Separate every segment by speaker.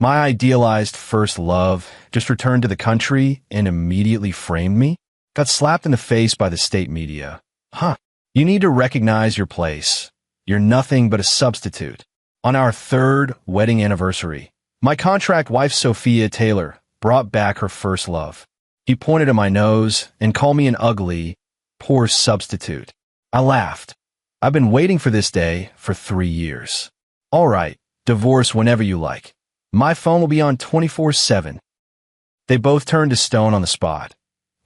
Speaker 1: My idealized first love just returned to the country and immediately framed me? Got slapped in the face by the state media. Huh. You need to recognize your place. You're nothing but a substitute. On our third wedding anniversary, my contract wife Sophia Taylor brought back her first love. He pointed at my nose and called me an ugly, poor substitute. I laughed. I've been waiting for this day for 3 years. All right, divorce whenever you like. My phone will be on 24/7. They both turned to stone on the spot.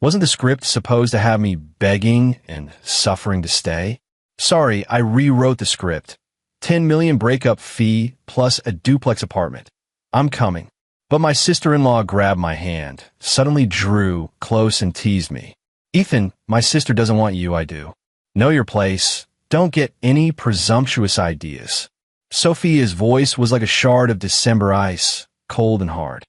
Speaker 1: Wasn't the script supposed to have me begging and suffering to stay? Sorry, I rewrote the script. 10 million breakup fee plus a duplex apartment. I'm coming. But my sister-in-law grabbed my hand, suddenly drew close and teased me. Ethan, my sister doesn't want you, I do. Know your place. Don't get any presumptuous ideas. Sophia's voice was like a shard of December ice, cold and hard.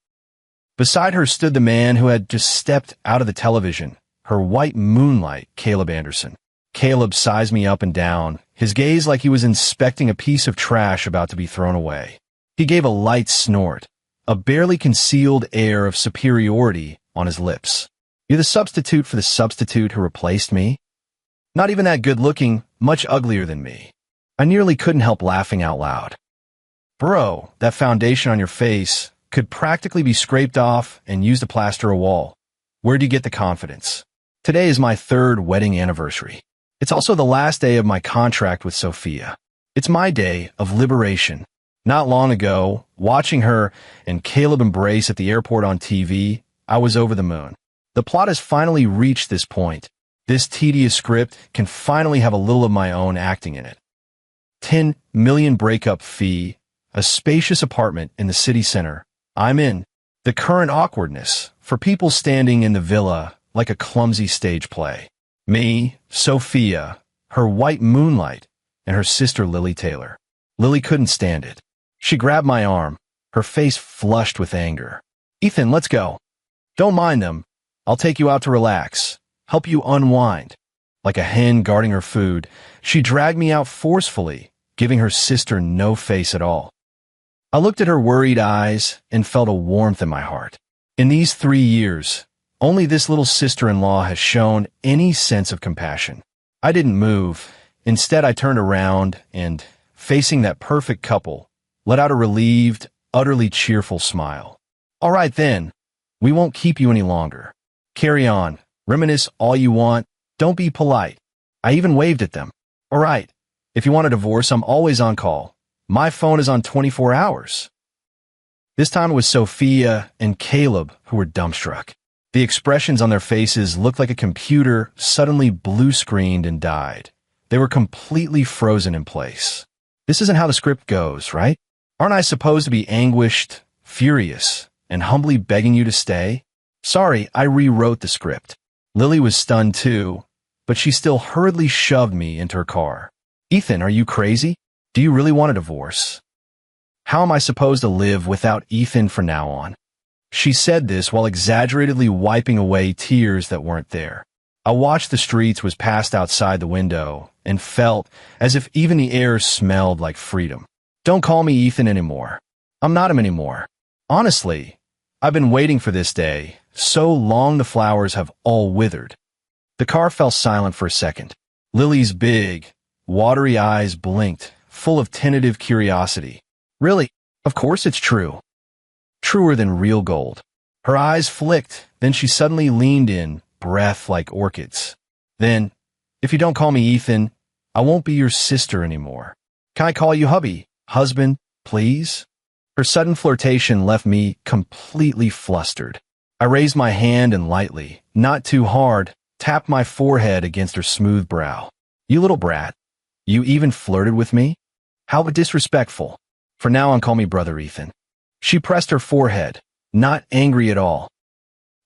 Speaker 1: Beside her stood the man who had just stepped out of the television, her white moonlight, Caleb Anderson. Caleb sized me up and down, his gaze like he was inspecting a piece of trash about to be thrown away. He gave a light snort, a barely concealed air of superiority on his lips. You're the substitute for the substitute who replaced me? Not even that good-looking, much uglier than me. I nearly couldn't help laughing out loud. Bro, that foundation on your face could practically be scraped off and used to plaster a wall. Where'd you get the confidence? Today is my third wedding anniversary. It's also the last day of my contract with Sophia. It's my day of liberation. Not long ago, watching her and Caleb embrace at the airport on TV, I was over the moon. The plot has finally reached this point. This tedious script can finally have a little of my own acting in it. 10 million breakup fee, a spacious apartment in the city center. I'm in. The current awkwardness for people standing in the villa like a clumsy stage play. Me, Sophia, her white moonlight, and her sister Lily Taylor. Lily couldn't stand it. She grabbed my arm, her face flushed with anger. Ethan, let's go. Don't mind them. I'll take you out to relax, help you unwind. Like a hen guarding her food, she dragged me out forcefully, giving her sister no face at all. I looked at her worried eyes and felt a warmth in my heart. In these 3 years, only this little sister-in-law has shown any sense of compassion. I didn't move. Instead, I turned around and, facing that perfect couple, let out a relieved, utterly cheerful smile. All right then, we won't keep you any longer. Carry on, reminisce all you want, don't be polite. I even waved at them. All right, if you want a divorce, I'm always on call. My phone is on 24 hours. This time it was Sophia and Caleb who were dumbstruck. The expressions on their faces looked like a computer suddenly blue-screened and died. They were completely frozen in place. This isn't how the script goes, right? Aren't I supposed to be anguished, furious, and humbly begging you to stay? Sorry, I rewrote the script. Lily was stunned too, but she still hurriedly shoved me into her car. Ethan, are you crazy? Do you really want a divorce? How am I supposed to live without Ethan from now on? She said this while exaggeratedly wiping away tears that weren't there. I watched the streets was passed outside the window and felt as if even the air smelled like freedom. Don't call me Ethan anymore. I'm not him anymore. Honestly, I've been waiting for this day. So long the flowers have all withered. The car fell silent for a second. Lily's big, watery eyes blinked, full of tentative curiosity. Really? Of course it's true. Truer than real gold. Her eyes flicked, then she suddenly leaned in, breath like orchids. Then, if you don't call me Ethan, I won't be your sister anymore. Can I call you hubby, husband, please? Her sudden flirtation left me completely flustered. I raised my hand and lightly, not too hard, tapped my forehead against her smooth brow. You little brat. You even flirted with me? How disrespectful. For now on, call me Brother Ethan. She pressed her forehead, not angry at all.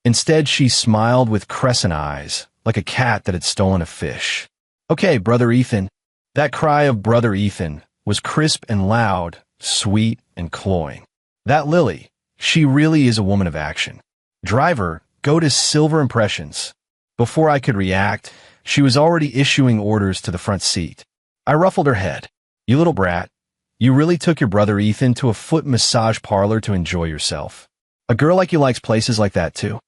Speaker 1: Instead, she smiled with crescent eyes, like a cat that had stolen a fish. Okay, Brother Ethan. That cry of Brother Ethan was crisp and loud, sweet and cloying. That Lily, she really is a woman of action. Driver, go to Silver Impressions. Before I could react, she was already issuing orders to the front seat. I ruffled her head. You little brat. You really took your brother Ethan to a foot massage parlor to enjoy yourself. A girl like you likes places like that too.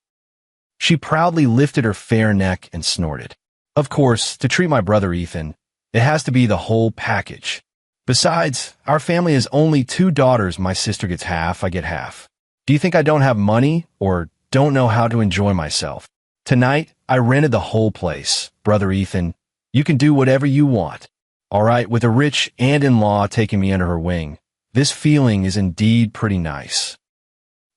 Speaker 1: She proudly lifted her fair neck and snorted. Of course, to treat my brother Ethan, it has to be the whole package. Besides, our family has only 2 daughters. My sister gets half, I get half. Do you think I don't have money or don't know how to enjoy myself? Tonight, I rented the whole place. Brother Ethan, you can do whatever you want. All right, with a rich aunt-in-law taking me under her wing, this feeling is indeed pretty nice.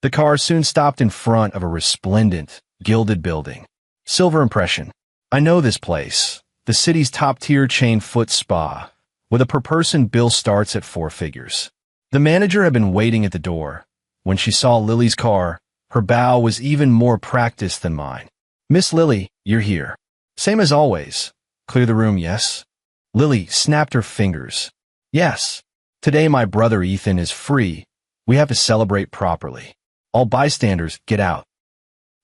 Speaker 1: The car soon stopped in front of a resplendent, gilded building. Silver impression. I know this place, the city's top-tier chain foot spa, with a per-person bill starts at 4 figures. The manager had been waiting at the door. When she saw Lily's car, her bow was even more practiced than mine. Miss Lily, you're here. Same as always. Clear the room, yes? Lily snapped her fingers. Yes. Today my brother Ethan is free. We have to celebrate properly. All bystanders, get out.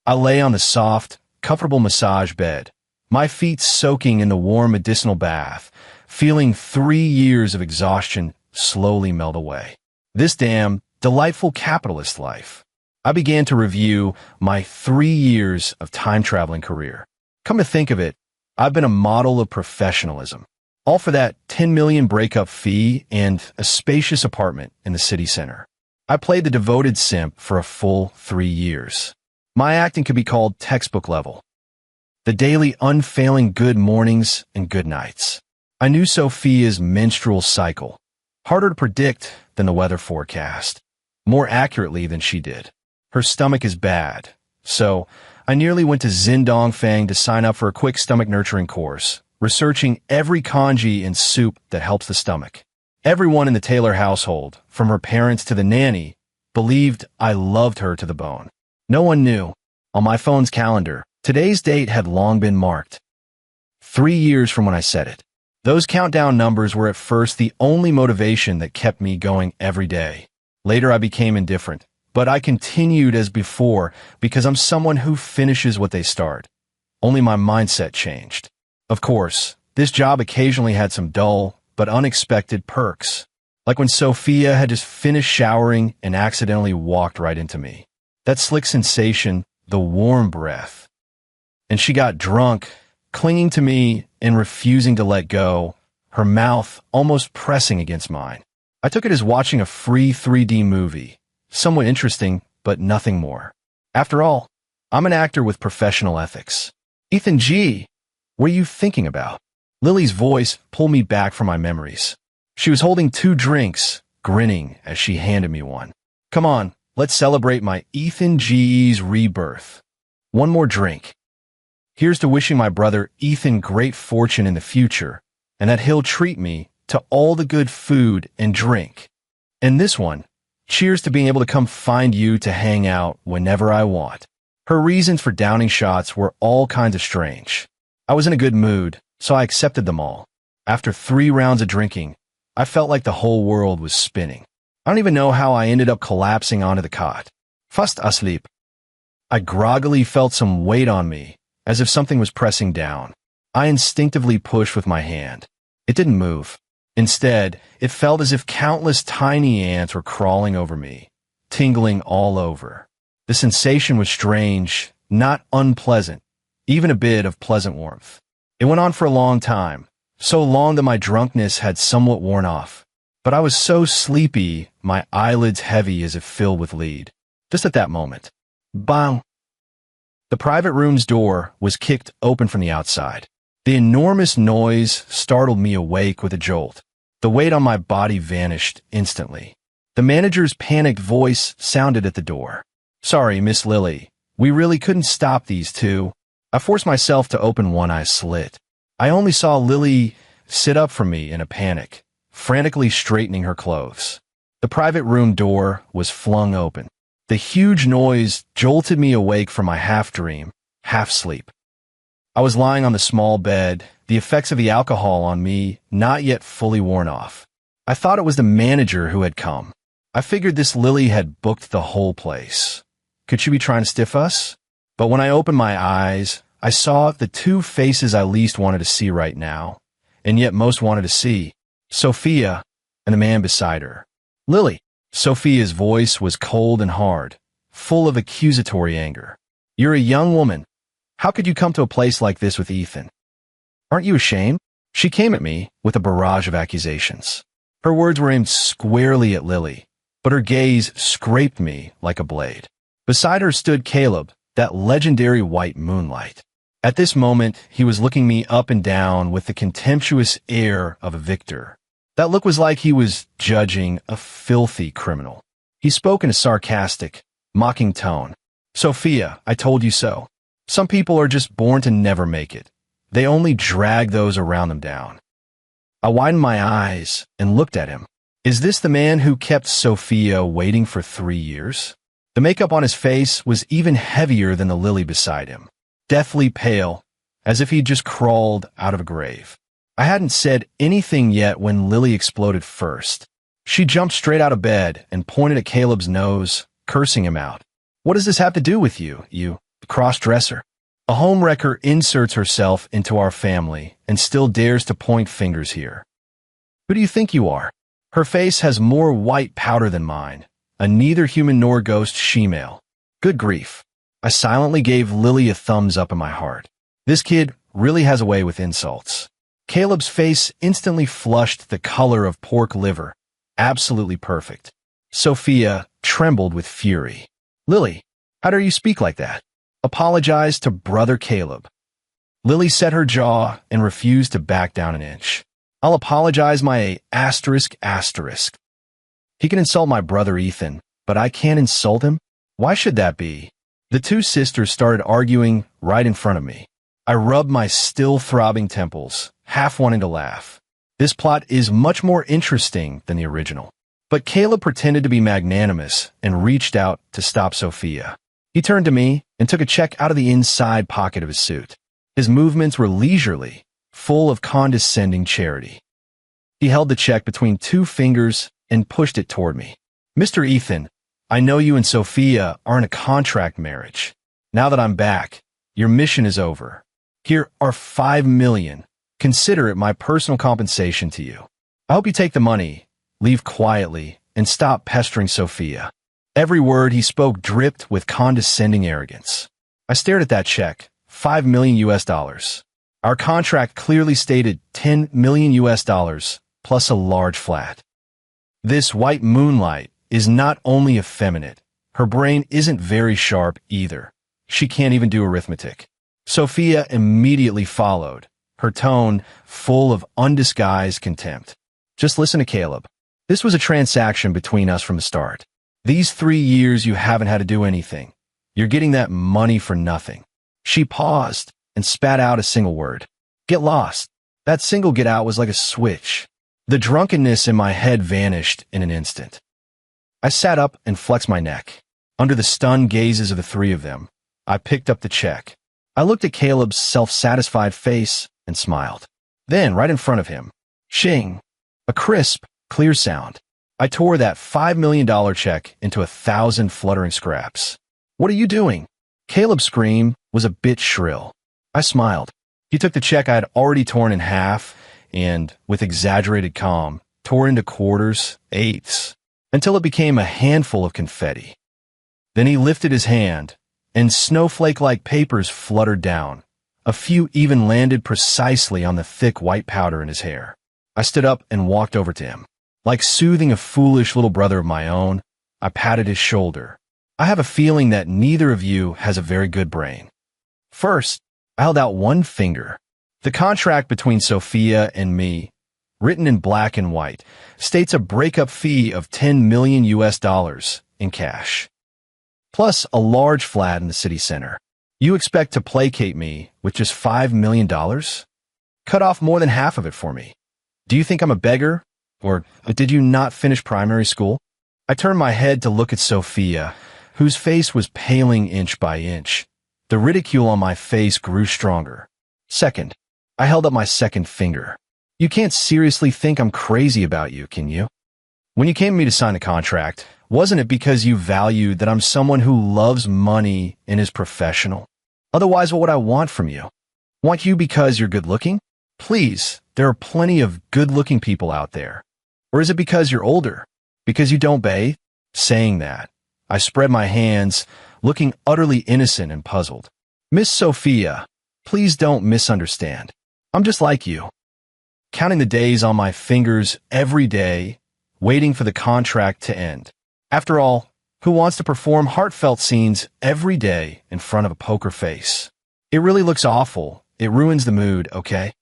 Speaker 1: I lay on the soft, comfortable massage bed, my feet soaking in the warm medicinal bath, feeling 3 years of exhaustion slowly melt away. This damn, delightful capitalist life. I began to review my 3 years of time-traveling career. Come to think of it, I've been a model of professionalism. All for that 10 million breakup fee and a spacious apartment in the city center. I played the devoted simp for a full 3 years. My acting could be called textbook level. The daily unfailing good mornings and good nights. I knew Sophia's menstrual cycle, harder to predict than the weather forecast, more accurately than she did. Her stomach is bad, so I nearly went to Xindongfang to sign up for a quick stomach nurturing course, researching every kanji in soup that helps the stomach. Everyone in the Taylor household, from her parents to the nanny, believed I loved her to the bone. No one knew. On my phone's calendar, today's date had long been marked. 3 years from when I said it. Those countdown numbers were at first the only motivation that kept me going every day. Later I became indifferent, but I continued as before because I'm someone who finishes what they start. Only my mindset changed. Of course, this job occasionally had some dull but unexpected perks, like when Sophia had just finished showering and accidentally walked right into me. That slick sensation, the warm breath. And she got drunk, clinging to me and refusing to let go, her mouth almost pressing against mine. I took it as watching a free 3D movie, somewhat interesting, but nothing more. After all, I'm an actor with professional ethics. Ethan G., what are you thinking about? Lily's voice pulled me back from my memories. She was holding 2 drinks, grinning as she handed me one. Come on, let's celebrate my Ethan G.'s rebirth. One more drink. Here's to wishing my brother Ethan great fortune in the future, and that he'll treat me to all the good food and drink. And this one, cheers to being able to come find you to hang out whenever I want. Her reasons for downing shots were all kinds of strange. I was in a good mood, so I accepted them all. After 3 rounds of drinking, I felt like the whole world was spinning. I don't even know how I ended up collapsing onto the cot. Fast asleep. I groggily felt some weight on me, as if something was pressing down. I instinctively pushed with my hand. It didn't move. Instead, it felt as if countless tiny ants were crawling over me, tingling all over. The sensation was strange, not unpleasant, even a bit of pleasant warmth. It went on for a long time, so long that my drunkenness had somewhat worn off. But I was so sleepy, my eyelids heavy as if filled with lead. Just at that moment. Bang! The private room's door was kicked open from the outside. The enormous noise startled me awake with a jolt. The weight on my body vanished instantly. The manager's panicked voice sounded at the door. Sorry, Miss Lily. We really couldn't stop these 2. I forced myself to open one eye slit. I only saw Lily sit up from me in a panic, frantically straightening her clothes. The private room door was flung open. The huge noise jolted me awake from my half-dream, half-sleep. I was lying on the small bed, the effects of the alcohol on me not yet fully worn off. I thought it was the manager who had come. I figured this Lily had booked the whole place. Could she be trying to stiff us? But when I opened my eyes, I saw the 2 faces I least wanted to see right now, and yet most wanted to see. Sophia, and the man beside her. Lily. Sophia's voice was cold and hard, full of accusatory anger. You're a young woman. How could you come to a place like this with Ethan? Aren't you ashamed? She came at me with a barrage of accusations. Her words were aimed squarely at Lily, but her gaze scraped me like a blade. Beside her stood Caleb, that legendary white moonlight. At this moment, he was looking me up and down with the contemptuous air of a victor. That look was like he was judging a filthy criminal. He spoke in a sarcastic, mocking tone. Sophia, I told you so. Some people are just born to never make it. They only drag those around them down. I widened my eyes and looked at him. Is this the man who kept Sophia waiting for 3 years? The makeup on his face was even heavier than the Lily beside him, deathly pale, as if he'd just crawled out of a grave. I hadn't said anything yet when Lily exploded first. She jumped straight out of bed and pointed at Caleb's nose, cursing him out. What does this have to do with you, you cross-dresser? A homewrecker inserts herself into our family and still dares to point fingers here. Who do you think you are? Her face has more white powder than mine, a neither human nor ghost she-male. Good grief. I silently gave Lily a thumbs up in my heart. This kid really has a way with insults. Caleb's face instantly flushed the color of pork liver. Absolutely perfect. Sophia trembled with fury. Lily, how dare you speak like that? Apologize to brother Caleb. Lily set her jaw and refused to back down an inch. I'll apologize my asterisk. He can insult my brother Ethan, but I can't insult him? Why should that be? The two sisters started arguing right in front of me. I rubbed my still throbbing temples, half wanting to laugh. This plot is much more interesting than the original. But Caleb pretended to be magnanimous and reached out to stop Sophia. He turned to me and took a check out of the inside pocket of his suit. His movements were leisurely, full of condescending charity. He held the check between 2 fingers and pushed it toward me. Mr. Ethan, I know you and Sophia are in a contract marriage. Now that I'm back, your mission is over. Here are $5 million. Consider it my personal compensation to you. I hope you take the money, leave quietly, and stop pestering Sophia. Every word he spoke dripped with condescending arrogance. I stared at that check, $5 million US. Our contract clearly stated $10 million US plus a large flat. This white moonlight is not only effeminate, her brain isn't very sharp either. She can't even do arithmetic. Sophia immediately followed, her tone full of undisguised contempt. Just listen to Caleb. This was a transaction between us from the start. These 3 years you haven't had to do anything. You're getting that money for nothing. She paused and spat out a single word. Get lost. That single get out was like a switch. The drunkenness in my head vanished in an instant. I sat up and flexed my neck. Under the stunned gazes of the 3 of them, I picked up the check. I looked at Caleb's self-satisfied face and smiled. Then, right in front of him, shing, a crisp, clear sound. I tore that $5 million check into 1,000 fluttering scraps. What are you doing? Caleb's scream was a bit shrill. I smiled. He took the check I had already torn in half and, with exaggerated calm, tore into quarters, eighths, until it became a handful of confetti. Then he lifted his hand, and snowflake-like papers fluttered down. A few even landed precisely on the thick white powder in his hair. I stood up and walked over to him. Like soothing a foolish little brother of my own, I patted his shoulder. I have a feeling that neither of you has a very good brain. First, I held out one finger. The contract between Sophia and me, written in black and white, states a breakup fee of $10 million US in cash, plus a large flat in the city center. You expect to placate me with just $5 million? Cut off more than half of it for me. Do you think I'm a beggar? Or did you not finish primary school? I turned my head to look at Sophia, whose face was paling inch by inch. The ridicule on my face grew stronger. Second, I held up my second finger. You can't seriously think I'm crazy about you, can you? When you came to me to sign the contract, wasn't it because you valued that I'm someone who loves money and is professional? Otherwise, what would I want from you? Want you because you're good-looking? Please, there are plenty of good-looking people out there. Or is it because you're older? Because you don't bathe? Saying that, I spread my hands, looking utterly innocent and puzzled. Miss Sophia, please don't misunderstand. I'm just like you. Counting the days on my fingers every day, waiting for the contract to end. After all, who wants to perform heartfelt scenes every day in front of a poker face? It really looks awful. It ruins the mood, okay?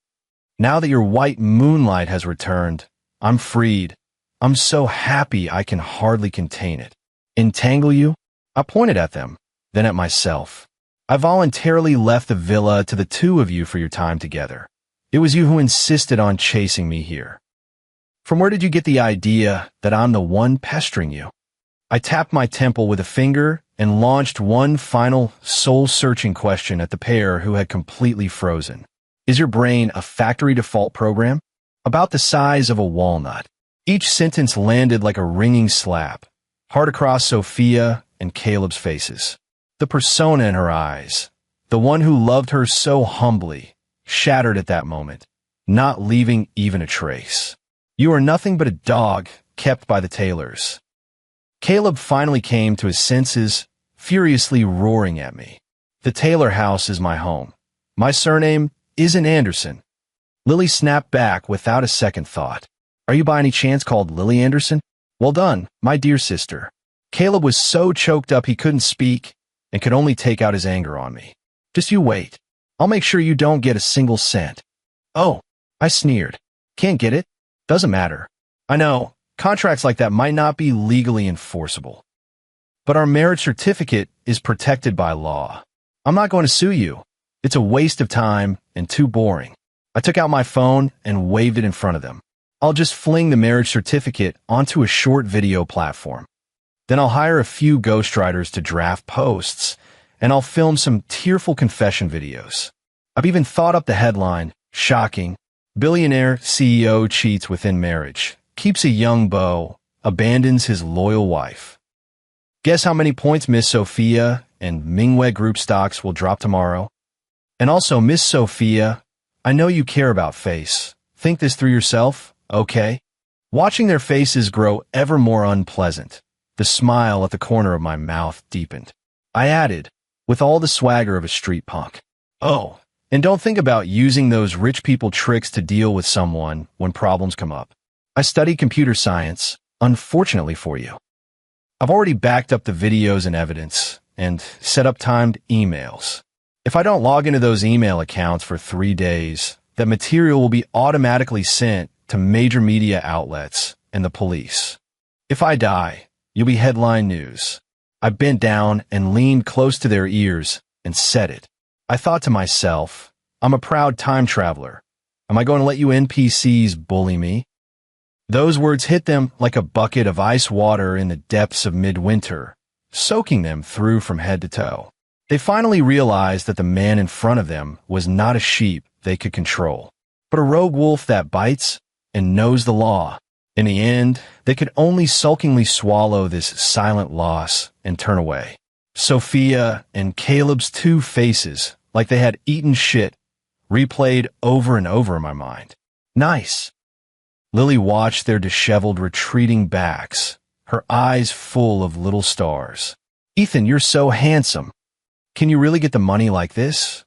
Speaker 1: Now that your white moonlight has returned, I'm freed. I'm so happy I can hardly contain it. Entangle you? I pointed at them, then at myself. I voluntarily left the villa to the two of you for your time together. It was you who insisted on chasing me here. From where did you get the idea that I'm the one pestering you? I tapped my temple with a finger and launched one final soul-searching question at the pair who had completely frozen. Is your brain a factory default program? About the size of a walnut. Each sentence landed like a ringing slap, hard across Sophia and Caleb's faces. The persona in her eyes, the one who loved her so humbly, shattered at that moment, not leaving even a trace. You are nothing but a dog kept by the Taylors. Caleb finally came to his senses, furiously roaring at me. The Taylor house is my home. My surname isn't Anderson. Lily snapped back without a second thought. Are you by any chance called Lily Anderson? Well done, my dear sister. Caleb was so choked up he couldn't speak and could only take out his anger on me. Just you wait. I'll make sure you don't get a single cent. Oh, I sneered. Can't get it? Doesn't matter. I know. Contracts like that might not be legally enforceable. But our marriage certificate is protected by law. I'm not going to sue you. It's a waste of time and too boring. I took out my phone and waved it in front of them. I'll just fling the marriage certificate onto a short video platform. Then I'll hire a few ghostwriters to draft posts, and I'll film some tearful confession videos. I've even thought up the headline, shocking, billionaire CEO cheats within marriage. Keeps a young beau, abandons his loyal wife. Guess how many points Miss Sophia and Mingwei Group stocks will drop tomorrow? And also, Miss Sophia, I know you care about face. Think this through yourself, okay? Watching their faces grow ever more unpleasant, the smile at the corner of my mouth deepened. I added, with all the swagger of a street punk. Oh, and don't think about using those rich people tricks to deal with someone when problems come up. I studied computer science, unfortunately for you. I've already backed up the videos and evidence and set up timed emails. If I don't log into those email accounts for 3 days, that material will be automatically sent to major media outlets and the police. If I die, you'll be headline news. I bent down and leaned close to their ears and said it. I thought to myself, I'm a proud time traveler. Am I going to let you NPCs bully me? Those words hit them like a bucket of ice water in the depths of midwinter, soaking them through from head to toe. They finally realized that the man in front of them was not a sheep they could control, but a rogue wolf that bites and knows the law. In the end, they could only sulkingly swallow this silent loss and turn away. Sophia and Caleb's two faces, like they had eaten shit, replayed over and over in my mind. Nice. Lily watched their disheveled, retreating backs, her eyes full of little stars. Ethan, you're so handsome. Can you really get the money like this?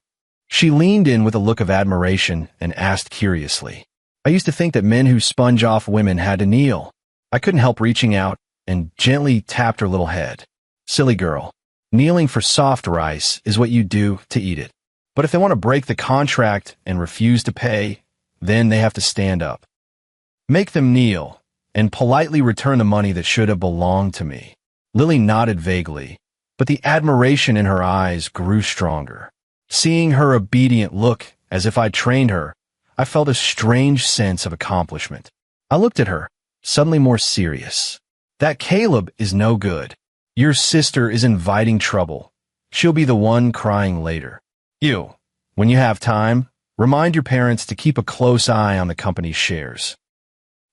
Speaker 1: She leaned in with a look of admiration and asked curiously. I used to think that men who sponge off women had to kneel. I couldn't help reaching out and gently tapped her little head. Silly girl. Kneeling for soft rice is what you do to eat it. But if they want to break the contract and refuse to pay, then they have to stand up. Make them kneel and politely return the money that should have belonged to me. Lily nodded vaguely, but the admiration in her eyes grew stronger. Seeing her obedient look as if I'd trained her, I felt a strange sense of accomplishment. I looked at her, suddenly more serious. That Caleb is no good. Your sister is inviting trouble. She'll be the one crying later. You, when you have time, remind your parents to keep a close eye on the company's shares.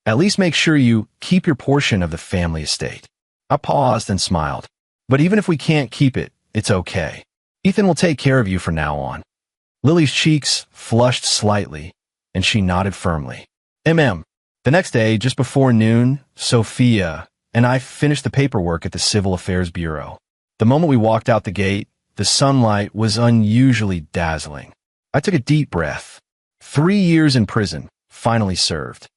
Speaker 1: At least make sure you keep your portion of the family estate. I paused and smiled. But even if we can't keep it, it's okay. Ethan will take care of you from now on. Lily's cheeks flushed slightly, and she nodded firmly. The next day, just before noon, Sophia and I finished the paperwork at the Civil Affairs Bureau. The moment we walked out the gate, the sunlight was unusually dazzling. I took a deep breath. 3 years in prison, finally served.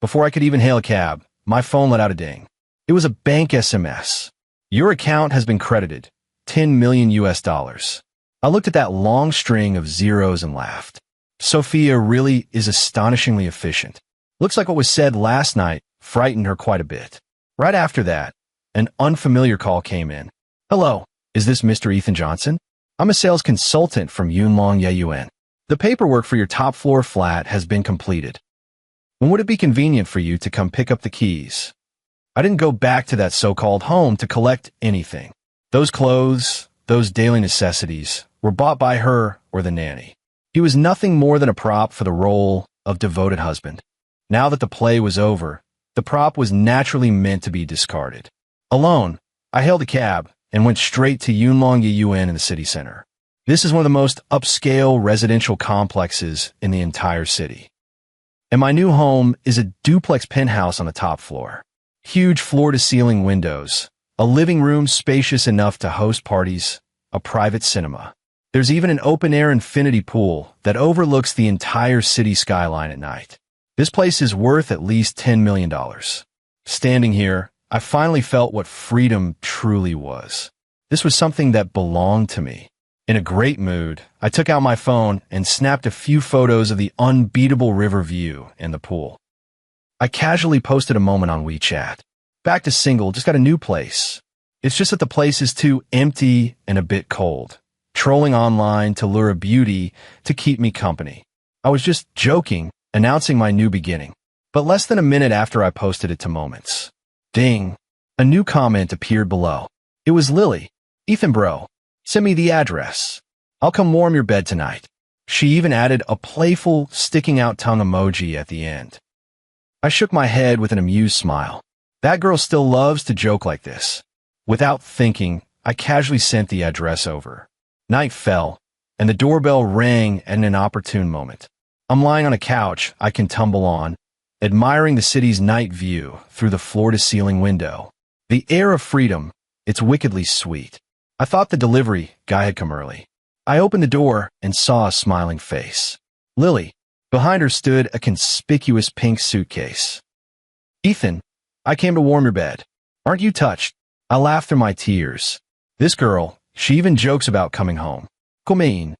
Speaker 1: Before I could even hail a cab, my phone let out a ding. It was a bank SMS. Your account has been credited. 10 million US dollars. I looked at that long string of zeros and laughed. Sophia really is astonishingly efficient. Looks like what was said last night frightened her quite a bit. Right after that, an unfamiliar call came in. Hello, is this Mr. Ethan Johnson? I'm a sales consultant from Yunlong Yeyuan. The paperwork for your top floor flat has been completed. When would it be convenient for you to come pick up the keys? I didn't go back to that so-called home to collect anything. Those clothes, those daily necessities, were bought by her or the nanny. He was nothing more than a prop for the role of devoted husband. Now that the play was over, the prop was naturally meant to be discarded. Alone, I hailed a cab and went straight to Yunlong Yeyuan in the city center. This is one of the most upscale residential complexes in the entire city. And my new home is a duplex penthouse on the top floor. Huge floor-to-ceiling windows, a living room spacious enough to host parties, a private cinema. There's even an open-air infinity pool that overlooks the entire city skyline at night. This place is worth at least $10 million. Standing here, I finally felt what freedom truly was. This was something that belonged to me. In a great mood, I took out my phone and snapped a few photos of the unbeatable river view and the pool. I casually posted a moment on WeChat. Back to single, just got a new place. It's just that the place is too empty and a bit cold. Trolling online to lure a beauty to keep me company. I was just joking, announcing my new beginning. But less than a minute after I posted it to Moments. Ding. A new comment appeared below. It was Lily. Ethan bro. Send me the address. I'll come warm your bed tonight. She even added a playful, sticking out tongue emoji at the end. I shook my head with an amused smile. That girl still loves to joke like this. Without thinking, I casually sent the address over. Night fell, and the doorbell rang at an inopportune moment. I'm lying on a couch I can tumble on, admiring the city's night view through the floor-to-ceiling window. The air of freedom, it's wickedly sweet. I thought the delivery guy had come early. I opened the door and saw a smiling face. Lily. Behind her stood a conspicuous pink suitcase. Ethan, I came to warm your bed. Aren't you touched? I laughed through my tears. This girl, she even jokes about coming home. Kumain.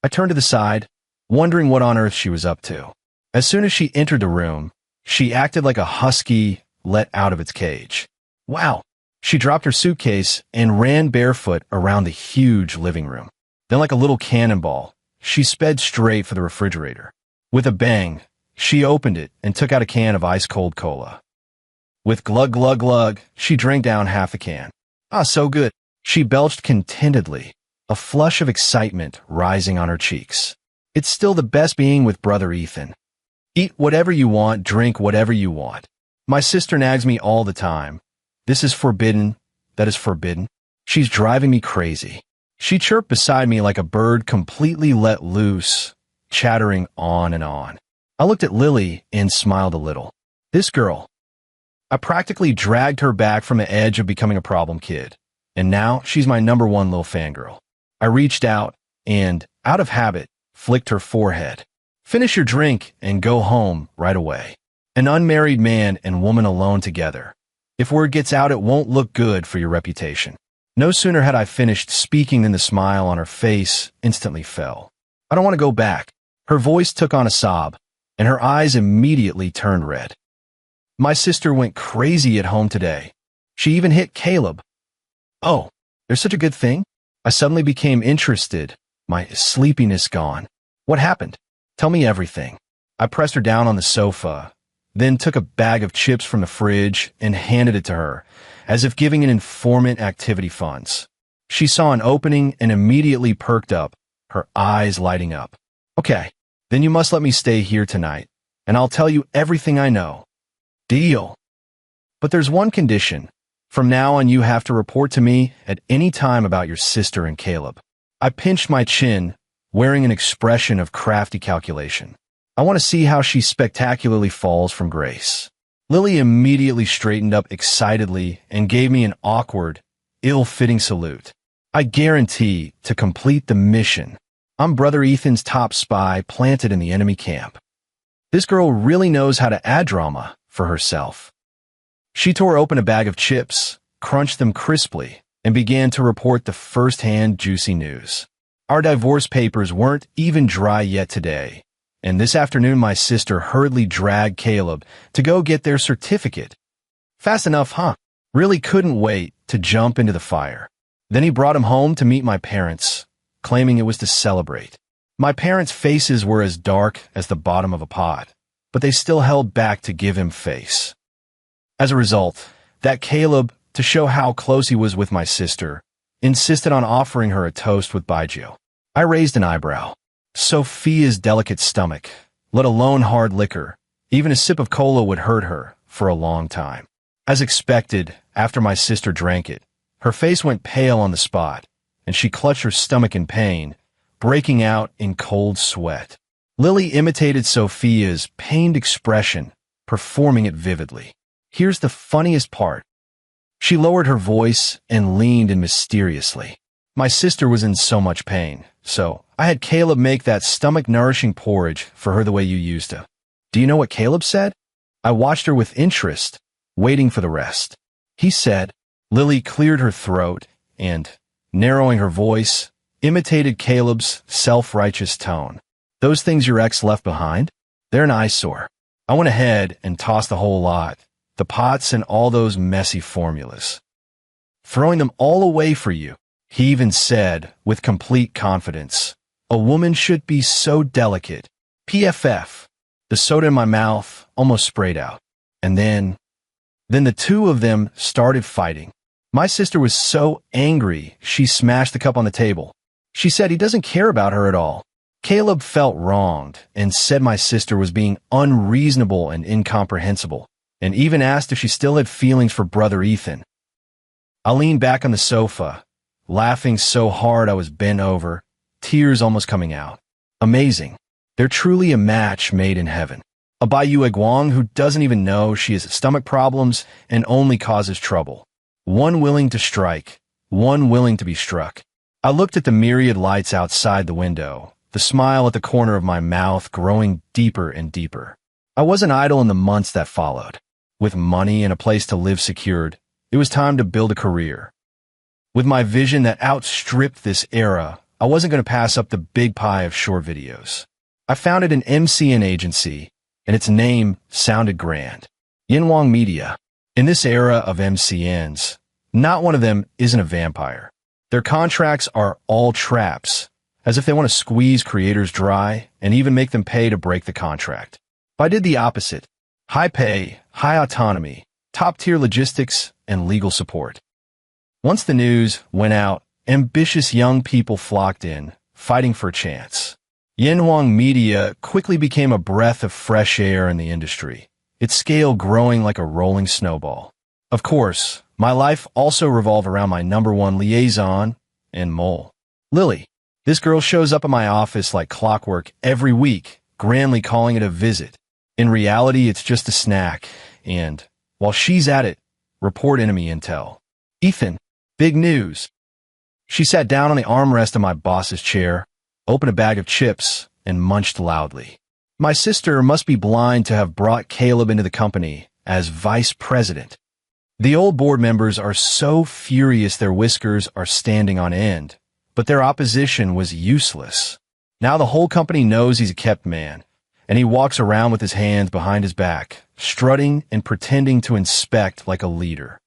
Speaker 1: I turned to the side, wondering what on earth she was up to. As soon as she entered the room, she acted like a husky let out of its cage. Wow. She dropped her suitcase and ran barefoot around the huge living room. Then like a little cannonball, she sped straight for the refrigerator. With a bang, she opened it and took out a can of ice-cold cola. With glug glug glug, she drank down half the can. Ah, so good. She belched contentedly, a flush of excitement rising on her cheeks. It's still the best being with brother Ethan. Eat whatever you want, drink whatever you want. My sister nags me all the time. This is forbidden, that is forbidden. She's driving me crazy. She chirped beside me like a bird completely let loose, chattering on and on. I looked at Lily and smiled a little. This girl. I practically dragged her back from the edge of becoming a problem kid, and now she's my number one little fangirl. I reached out and, out of habit, flicked her forehead. Finish your drink and go home right away. An unmarried man and woman alone together. If word gets out, it won't look good for your reputation. No sooner had I finished speaking than the smile on her face instantly fell. I don't want to go back. Her voice took on a sob, and her eyes immediately turned red. My sister went crazy at home today. She even hit Caleb. Oh, there's such a good thing? I suddenly became interested, my sleepiness gone. What happened? Tell me everything. I pressed her down on the sofa, then took a bag of chips from the fridge and handed it to her, as if giving an informant activity funds. She saw an opening and immediately perked up, her eyes lighting up. Okay, then you must let me stay here tonight, and I'll tell you everything I know. Deal. But there's one condition. From now on, you have to report to me at any time about your sister and Caleb. I pinched my chin, wearing an expression of crafty calculation. I want to see how she spectacularly falls from grace. Lily immediately straightened up excitedly and gave me an awkward, ill-fitting salute. I guarantee to complete the mission. I'm Brother Ethan's top spy planted in the enemy camp. This girl really knows how to add drama for herself. She tore open a bag of chips, crunched them crisply, and began to report the first-hand juicy news. Our divorce papers weren't even dry yet today, and this afternoon my sister hurriedly dragged Caleb to go get their certificate. Fast enough, huh? Really couldn't wait to jump into the fire. Then he brought him home to meet my parents, claiming it was to celebrate. My parents' faces were as dark as the bottom of a pot, but they still held back to give him face. As a result, that Caleb, to show how close he was with my sister, insisted on offering her a toast with baijiu. I raised an eyebrow. Sophia's delicate stomach, let alone hard liquor, even a sip of cola would hurt her for a long time. As expected, after my sister drank it, her face went pale on the spot, and she clutched her stomach in pain, breaking out in cold sweat. Lily imitated Sophia's pained expression, performing it vividly. Here's the funniest part. She lowered her voice and leaned in mysteriously. My sister was in so much pain, so I had Caleb make that stomach-nourishing porridge for her the way you used to. Do you know what Caleb said? I watched her with interest, waiting for the rest. He said, Lily cleared her throat and, narrowing her voice, imitated Caleb's self-righteous tone. Those things your ex left behind? They're an eyesore. I went ahead and tossed the whole lot, the pots and all those messy formulas. Throwing them all away for you. He even said, with complete confidence, a woman should be so delicate. PFF. The soda in my mouth almost sprayed out. And then the two of them started fighting. My sister was so angry, she smashed the cup on the table. She said he doesn't care about her at all. Caleb felt wronged and said my sister was being unreasonable and incomprehensible, and even asked if she still had feelings for Brother Ethan. I leaned back on the sofa, laughing so hard I was bent over, tears almost coming out. Amazing. They're truly a match made in heaven. A Bai Yue Guang who doesn't even know she has stomach problems and only causes trouble. One willing to strike, one willing to be struck. I looked at the myriad lights outside the window, the smile at the corner of my mouth growing deeper and deeper. I wasn't idle in the months that followed. With money and a place to live secured, it was time to build a career. With my vision that outstripped this era, I wasn't going to pass up the big pie of short videos. I founded an MCN agency, and its name sounded grand. Yinhuang Media. In this era of MCNs, not one of them isn't a vampire. Their contracts are all traps, as if they want to squeeze creators dry and even make them pay to break the contract. I did the opposite. High pay, high autonomy, top-tier logistics, and legal support. Once the news went out, ambitious young people flocked in, fighting for a chance. Yinhuang Media quickly became a breath of fresh air in the industry, its scale growing like a rolling snowball. Of course, my life also revolved around my number one liaison and mole, Lily. This girl shows up at my office like clockwork every week, grandly calling it a visit. In reality, it's just a snack, and, while she's at it, report enemy intel. Ethan, big news. She sat down on the armrest of my boss's chair, opened a bag of chips, and munched loudly. My sister must be blind to have brought Caleb into the company as vice president. The old board members are so furious their whiskers are standing on end, but their opposition was useless. Now the whole company knows he's a kept man, and he walks around with his hands behind his back, strutting and pretending to inspect like a leader.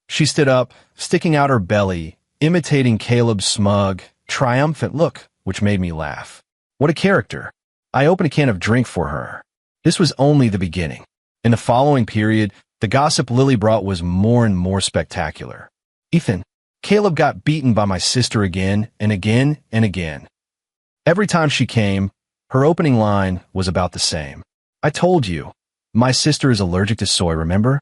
Speaker 1: She stood up, sticking out her belly, imitating Caleb's smug, triumphant look, which made me laugh. What a character. I opened a can of drink for her. This was only the beginning. In the following period, the gossip Lily brought was more and more spectacular. Ethan, Caleb got beaten by my sister again and again and again. Every time she came, her opening line was about the same. I told you, my sister is allergic to soy, remember?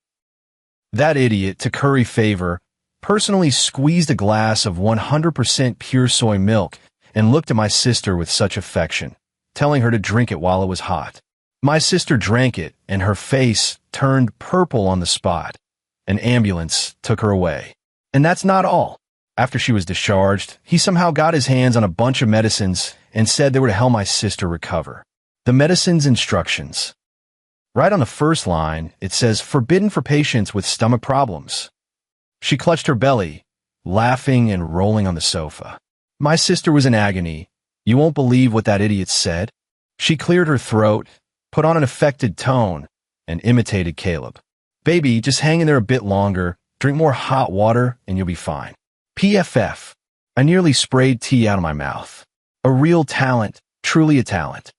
Speaker 1: That idiot, to curry favor, personally squeezed a glass of 100% pure soy milk and looked at my sister with such affection, telling her to drink it while it was hot. My sister drank it, and her face turned purple on the spot. An ambulance took her away. And that's not all. After she was discharged, he somehow got his hands on a bunch of medicines and said they were to help my sister recover. The medicine's instructions. Right on the first line, it says, "Forbidden for patients with stomach problems." She clutched her belly, laughing and rolling on the sofa. My sister was in agony. You won't believe what that idiot said. She cleared her throat, put on an affected tone, and imitated Caleb. "Baby, just hang in there a bit longer, drink more hot water, and you'll be fine." PFF. I nearly sprayed tea out of my mouth. A real talent, truly a talent.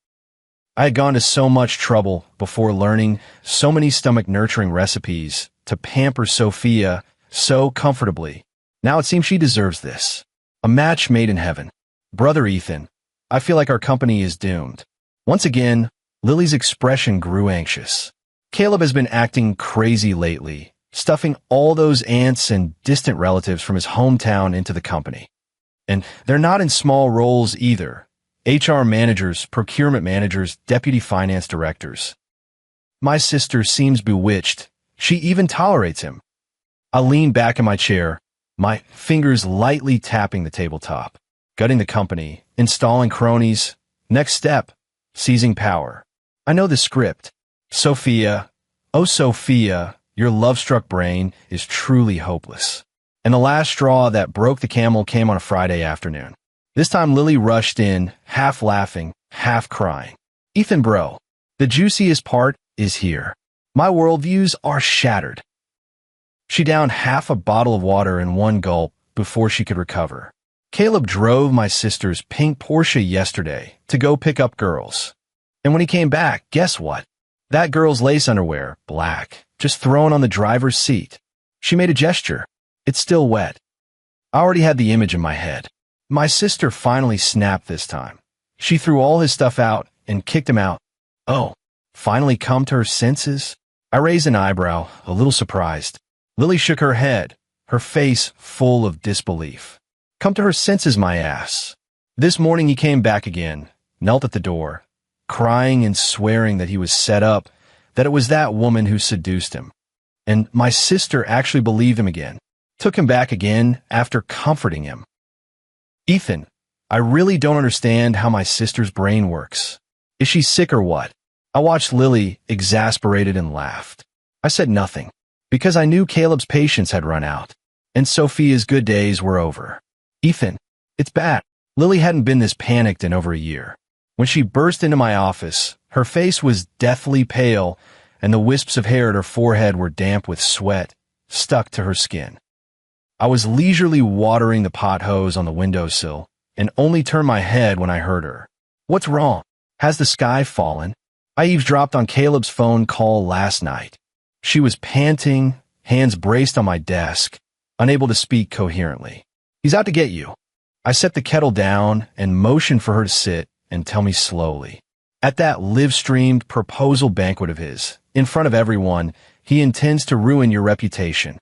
Speaker 1: I had gone to so much trouble before learning so many stomach-nurturing recipes to pamper Sophia so comfortably. Now it seems she deserves this. A match made in heaven. Brother Ethan, I feel like our company is doomed. Once again, Lily's expression grew anxious. Caleb has been acting crazy lately, stuffing all those aunts and distant relatives from his hometown into the company. And they're not in small roles either. HR managers, procurement managers, deputy finance directors. My sister seems bewitched. She even tolerates him. I lean back in my chair, my fingers lightly tapping the tabletop. Gutting the company, installing cronies. Next step, seizing power. I know the script. Sophia, oh Sophia, your love-struck brain is truly hopeless. And the last straw that broke the camel came on a Friday afternoon. This time Lily rushed in, half laughing, half crying. "Ethan bro, the juiciest part is here. My worldviews are shattered." She downed half a bottle of water in one gulp before she could recover. Caleb drove my sister's pink Porsche yesterday to go pick up girls. And when he came back, guess what? That girl's lace underwear, black, just thrown on the driver's seat. She made a gesture. It's still wet. I already had the image in my head. My sister finally snapped this time. She threw all his stuff out and kicked him out. Oh, finally come to her senses? I raised an eyebrow, a little surprised. Lily shook her head, her face full of disbelief. Come to her senses, my ass. This morning he came back again, knelt at the door, crying and swearing that he was set up, that it was that woman who seduced him. And my sister actually believed him again, took him back again after comforting him. Ethan, I really don't understand how my sister's brain works. Is she sick or what? I watched Lily, exasperated, and laughed. I said nothing, because I knew Caleb's patience had run out, and Sophia's good days were over. Ethan, it's bad. Lily hadn't been this panicked in over a year. When she burst into my office, her face was deathly pale, and the wisps of hair at her forehead were damp with sweat, stuck to her skin. I was leisurely watering the pot hose on the windowsill, and only turned my head when I heard her. What's wrong? Has the sky fallen? I eavesdropped on Caleb's phone call last night. She was panting, hands braced on my desk, unable to speak coherently. He's out to get you. I set the kettle down and motioned for her to sit and tell me slowly. At that live-streamed proposal banquet of his, in front of everyone, he intends to ruin your reputation.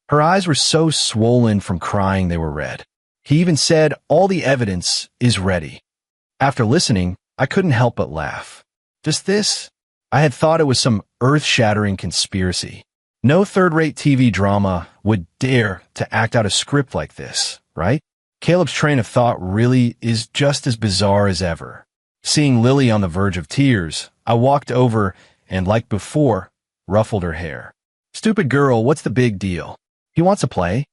Speaker 1: Her eyes were so swollen from crying they were red. He even said, all the evidence is ready. After listening, I couldn't help but laugh. Just this? I had thought it was some earth-shattering conspiracy. No third-rate TV drama would dare to act out a script like this, right? Caleb's train of thought really is just as bizarre as ever. Seeing Lily on the verge of tears, I walked over and, like before, ruffled her hair. Stupid girl, what's the big deal? He wants to play?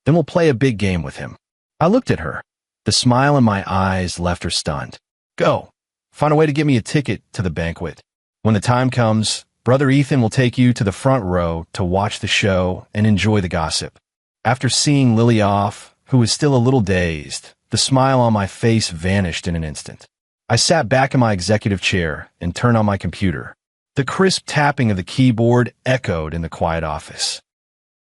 Speaker 1: Then we'll play a big game with him. I looked at her. The smile in my eyes left her stunned. Go. Find a way to get me a ticket to the banquet. When the time comes, Brother Ethan will take you to the front row to watch the show and enjoy the gossip. After seeing Lily off, who was still a little dazed, the smile on my face vanished in an instant. I sat back in my executive chair and turned on my computer. The crisp tapping of the keyboard echoed in the quiet office.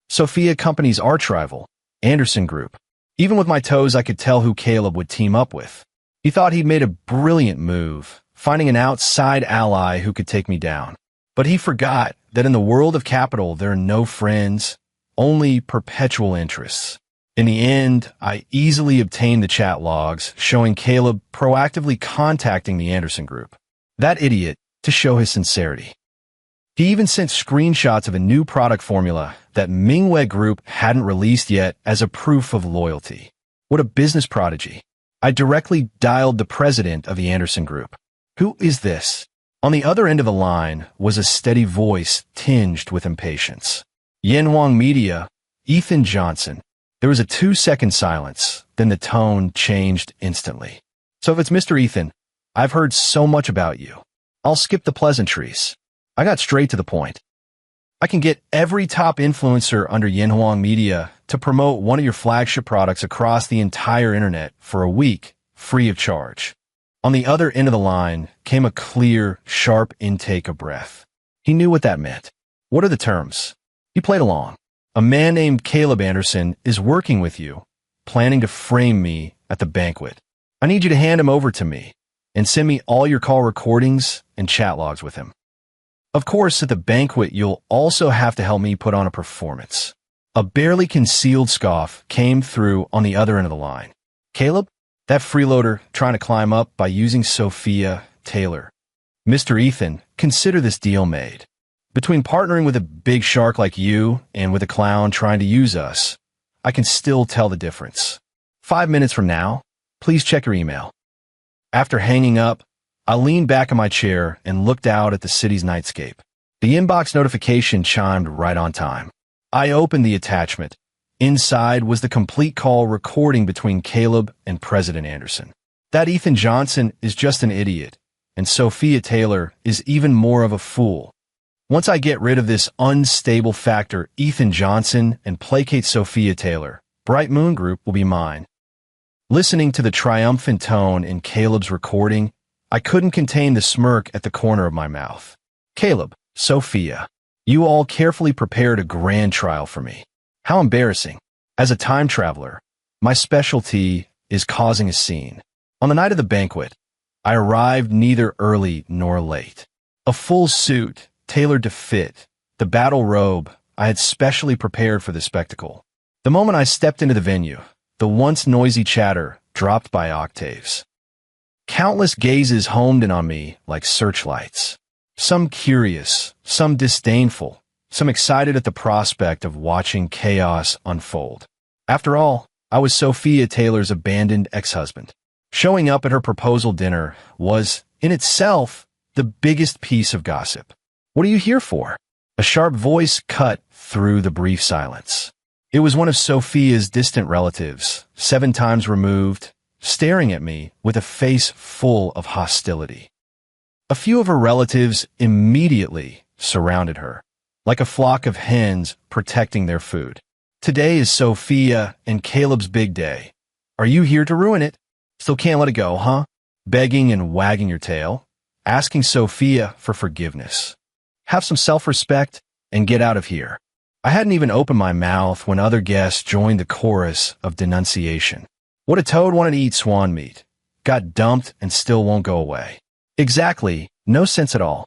Speaker 1: Sophia Company's arch rival, Anderson Group. Even with my toes, I could tell who Caleb would team up with. He thought he'd made a brilliant move, finding an outside ally who could take me down. But he forgot that in the world of capital, there are no friends, only perpetual interests. In the end, I easily obtained the chat logs showing Caleb proactively contacting the Anderson Group. That idiot, to show his sincerity. He even sent screenshots of a new product formula that Mingwei Group hadn't released yet as a proof of loyalty. What a business prodigy. I directly dialed the president of the Anderson Group. Who is this? On the other end of the line was a steady voice tinged with impatience. Yanhuang Media, Ethan Johnson. There was a 2-second silence, then the tone changed instantly. So if it's Mr. Ethan, I've heard so much about you. I'll skip the pleasantries. I got straight to the point. I can get every top influencer under Yanhuang Media to promote one of your flagship products across the entire internet for a week, free of charge. On the other end of the line came a clear, sharp intake of breath. He knew what that meant. What are the terms? He played along. A man named Caleb Anderson is working with you, planning to frame me at the banquet. I need you to hand him over to me and send me all your call recordings and chat logs with him. Of course, at the banquet, you'll also have to help me put on a performance. A barely concealed scoff came through on the other end of the line. Caleb? That freeloader trying to climb up by using Sophia Taylor. Mr. Ethan, consider this deal made. Between partnering with a big shark like you and with a clown trying to use us, I can still tell the difference. 5 minutes from now, please check your email. After hanging up, I leaned back in my chair and looked out at the city's nightscape. The inbox notification chimed right on time. I opened the attachment. Inside was the complete call recording between Caleb and President Anderson. That Ethan Johnson is just an idiot, and Sophia Taylor is even more of a fool. Once I get rid of this unstable factor, Ethan Johnson, and placate Sophia Taylor, Bright Moon Group will be mine. Listening to the triumphant tone in Caleb's recording, I couldn't contain the smirk at the corner of my mouth. Caleb, Sophia, you all carefully prepared a grand trial for me. How embarrassing. As a time traveler, my specialty is causing a scene. On the night of the banquet, I arrived neither early nor late. A full suit, tailored to fit, the battle robe I had specially prepared for the spectacle. The moment I stepped into the venue, the once noisy chatter dropped by octaves. Countless gazes homed in on me like searchlights. Some curious, some disdainful, some excited at the prospect of watching chaos unfold. After all, I was Sophia Taylor's abandoned ex-husband. Showing up at her proposal dinner was, in itself, the biggest piece of gossip. What are you here for? A sharp voice cut through the brief silence. It was one of Sophia's distant relatives, 7 times removed, staring at me with a face full of hostility. A few of her relatives immediately surrounded her, like a flock of hens protecting their food. Today is Sophia and Caleb's big day. Are you here to ruin it? Still can't let it go, huh? Begging and wagging your tail, asking Sophia for forgiveness. Have some self-respect and get out of here. I hadn't even opened my mouth when other guests joined the chorus of denunciation. What a toad wanted to eat swan meat. Got dumped and still won't go away. Exactly, no sense at all.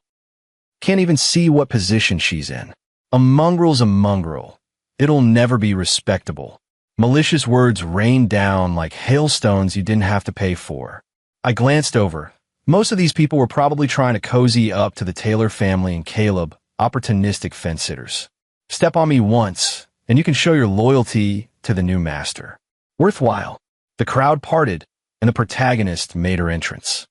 Speaker 1: Can't even see what position she's in. A mongrel's a mongrel. It'll never be respectable. Malicious words rained down like hailstones you didn't have to pay for. I glanced over. Most of these people were probably trying to cozy up to the Taylor family and Caleb, opportunistic fence-sitters. Step on me once, and you can show your loyalty to the new master. Worthwhile. The crowd parted, and the protagonist made her entrance.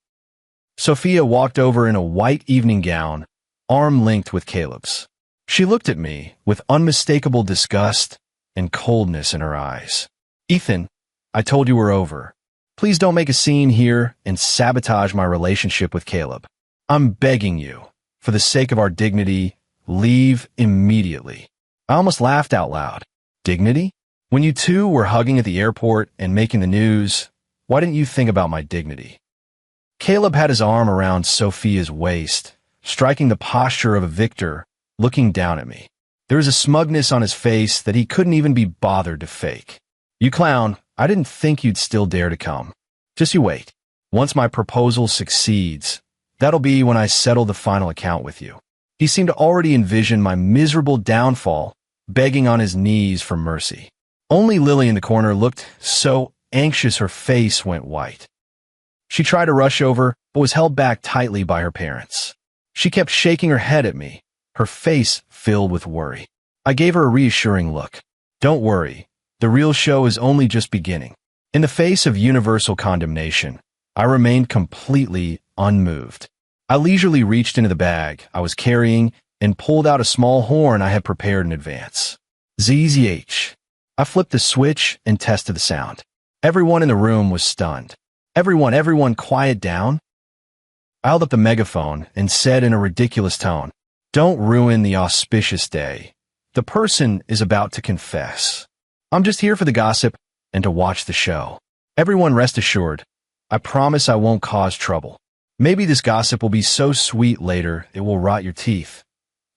Speaker 1: Sophia walked over in a white evening gown, arm-linked with Caleb's. She looked at me with unmistakable disgust and coldness in her eyes. Ethan, I told you we're over. Please don't make a scene here and sabotage my relationship with Caleb. I'm begging you, for the sake of our dignity, leave immediately. I almost laughed out loud. Dignity? When you two were hugging at the airport and making the news, why didn't you think about my dignity? Caleb had his arm around Sophia's waist, striking the posture of a victor, looking down at me. There was a smugness on his face that he couldn't even be bothered to fake. You clown, I didn't think you'd still dare to come. Just you wait. Once my proposal succeeds, that'll be when I settle the final account with you. He seemed to already envision my miserable downfall, begging on his knees for mercy. Only Lily in the corner looked so anxious her face went white. She tried to rush over, but was held back tightly by her parents. She kept shaking her head at me, her face filled with worry. I gave her a reassuring look. Don't worry, the real show is only just beginning. In the face of universal condemnation, I remained completely unmoved. I leisurely reached into the bag I was carrying and pulled out a small horn I had prepared in advance. ZZH. I flipped the switch and tested the sound. Everyone in the room was stunned. Everyone, quiet down. I held up the megaphone and said in a ridiculous tone, "Don't ruin the auspicious day. The person is about to confess. I'm just here for the gossip and to watch the show. Everyone rest assured, I promise I won't cause trouble. Maybe this gossip will be so sweet later it will rot your teeth.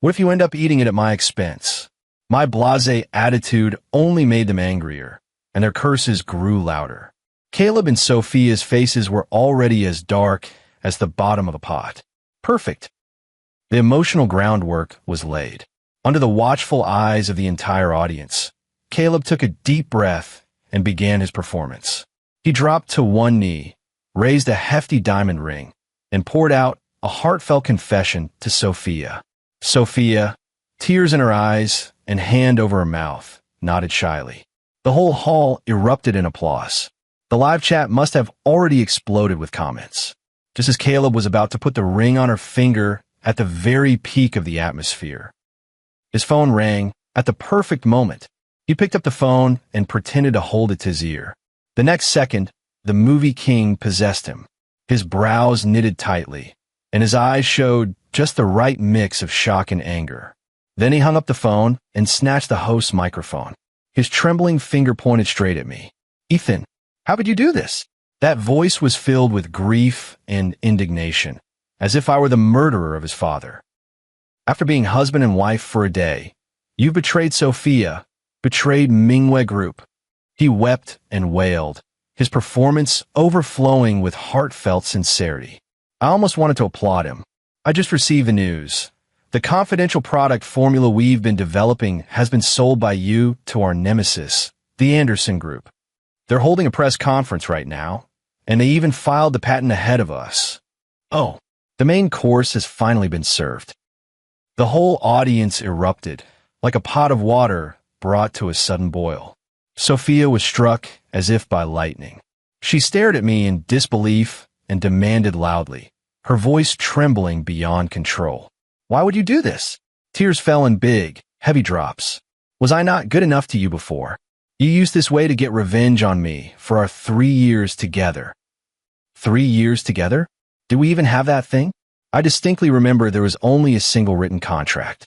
Speaker 1: What if you end up eating it at my expense?" My blasé attitude only made them angrier, and their curses grew louder. Caleb and Sophia's faces were already as dark as the bottom of a pot. Perfect. The emotional groundwork was laid. Under the watchful eyes of the entire audience, Caleb took a deep breath and began his performance. He dropped to one knee, raised a hefty diamond ring, and poured out a heartfelt confession to Sophia. Sophia, tears in her eyes and hand over her mouth, nodded shyly. The whole hall erupted in applause. The live chat must have already exploded with comments. Just as Caleb was about to put the ring on her finger at the very peak of the atmosphere, his phone rang at the perfect moment. He picked up the phone and pretended to hold it to his ear. The next second, the movie king possessed him. His brows knitted tightly, and his eyes showed just the right mix of shock and anger. Then he hung up the phone and snatched the host's microphone. His trembling finger pointed straight at me. "Ethan, how could you do this?" That voice was filled with grief and indignation, as if I were the murderer of his father. "After being husband and wife for a day, you've betrayed Sophia, betrayed Mingwei Group." He wept and wailed, his performance overflowing with heartfelt sincerity. I almost wanted to applaud him. "I just received the news. The confidential product formula we've been developing has been sold by you to our nemesis, the Anderson Group. They're holding a press conference right now, and they even filed the patent ahead of us. Oh, the main course has finally been served." The whole audience erupted, like a pot of water brought to a sudden boil. Sophia was struck as if by lightning. She stared at me in disbelief and demanded loudly, her voice trembling beyond control. "Why would you do this?" Tears fell in big, heavy drops. "Was I not good enough to you before? You used this way to get revenge on me for our 3 years together." 3 years together? Did we even have that thing? I distinctly remember there was only a single written contract.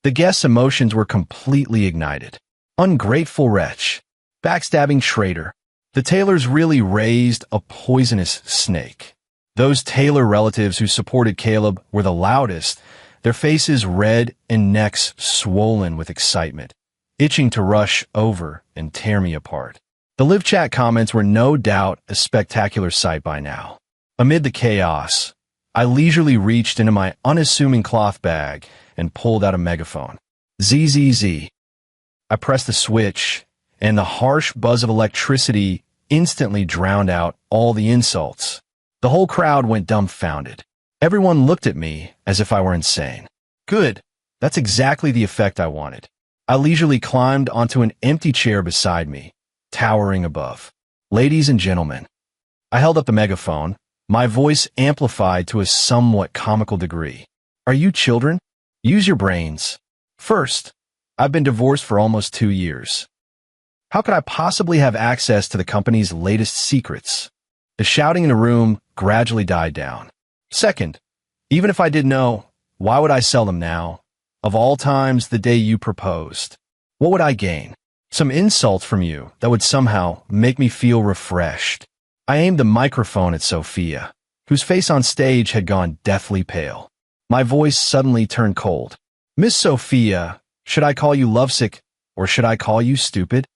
Speaker 1: The guest's emotions were completely ignited. Ungrateful wretch. Backstabbing traitor. The Taylors really raised a poisonous snake. Those Taylor relatives who supported Caleb were the loudest, their faces red and necks swollen with excitement, itching to rush over and tear me apart. The live chat comments were no doubt a spectacular sight by now. Amid the chaos, I leisurely reached into my unassuming cloth bag and pulled out a megaphone. ZZZ. I pressed the switch, and the harsh buzz of electricity instantly drowned out all the insults. The whole crowd went dumbfounded. Everyone looked at me as if I were insane. Good. That's exactly the effect I wanted. I leisurely climbed onto an empty chair beside me, towering above. "Ladies and gentlemen." I held up the megaphone, my voice amplified to a somewhat comical degree. "Are you children? Use your brains. First, I've been divorced for almost 2 years. How could I possibly have access to the company's latest secrets?" The shouting in the room gradually died down. "Second, even if I did know, why would I sell them now? Of all times, the day you proposed. What would I gain? Some insults from you that would somehow make me feel refreshed." I aimed the microphone at Sophia, whose face on stage had gone deathly pale. My voice suddenly turned cold. "Miss Sophia, should I call you lovesick, or should I call you stupid?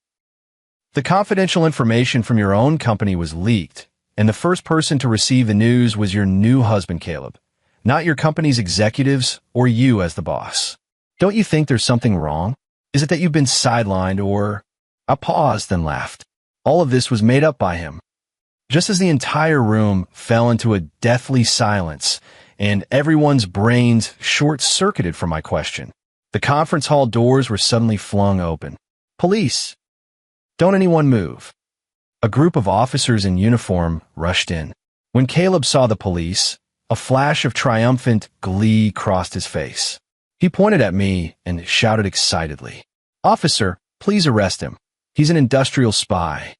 Speaker 1: The confidential information from your own company was leaked, and the first person to receive the news was your new husband, Caleb, not your company's executives or you as the boss. Don't you think there's something wrong? Is it that you've been sidelined, or I paused and laughed. All of this was made up by him. Just as the entire room fell into a deathly silence and everyone's brains short-circuited from my question, the conference hall doors were suddenly flung open. Police! Don't anyone move. A group of officers in uniform rushed in. When Caleb saw the police, a flash of triumphant glee crossed his face. He pointed at me and shouted excitedly, "Officer, please arrest him. He's an industrial spy."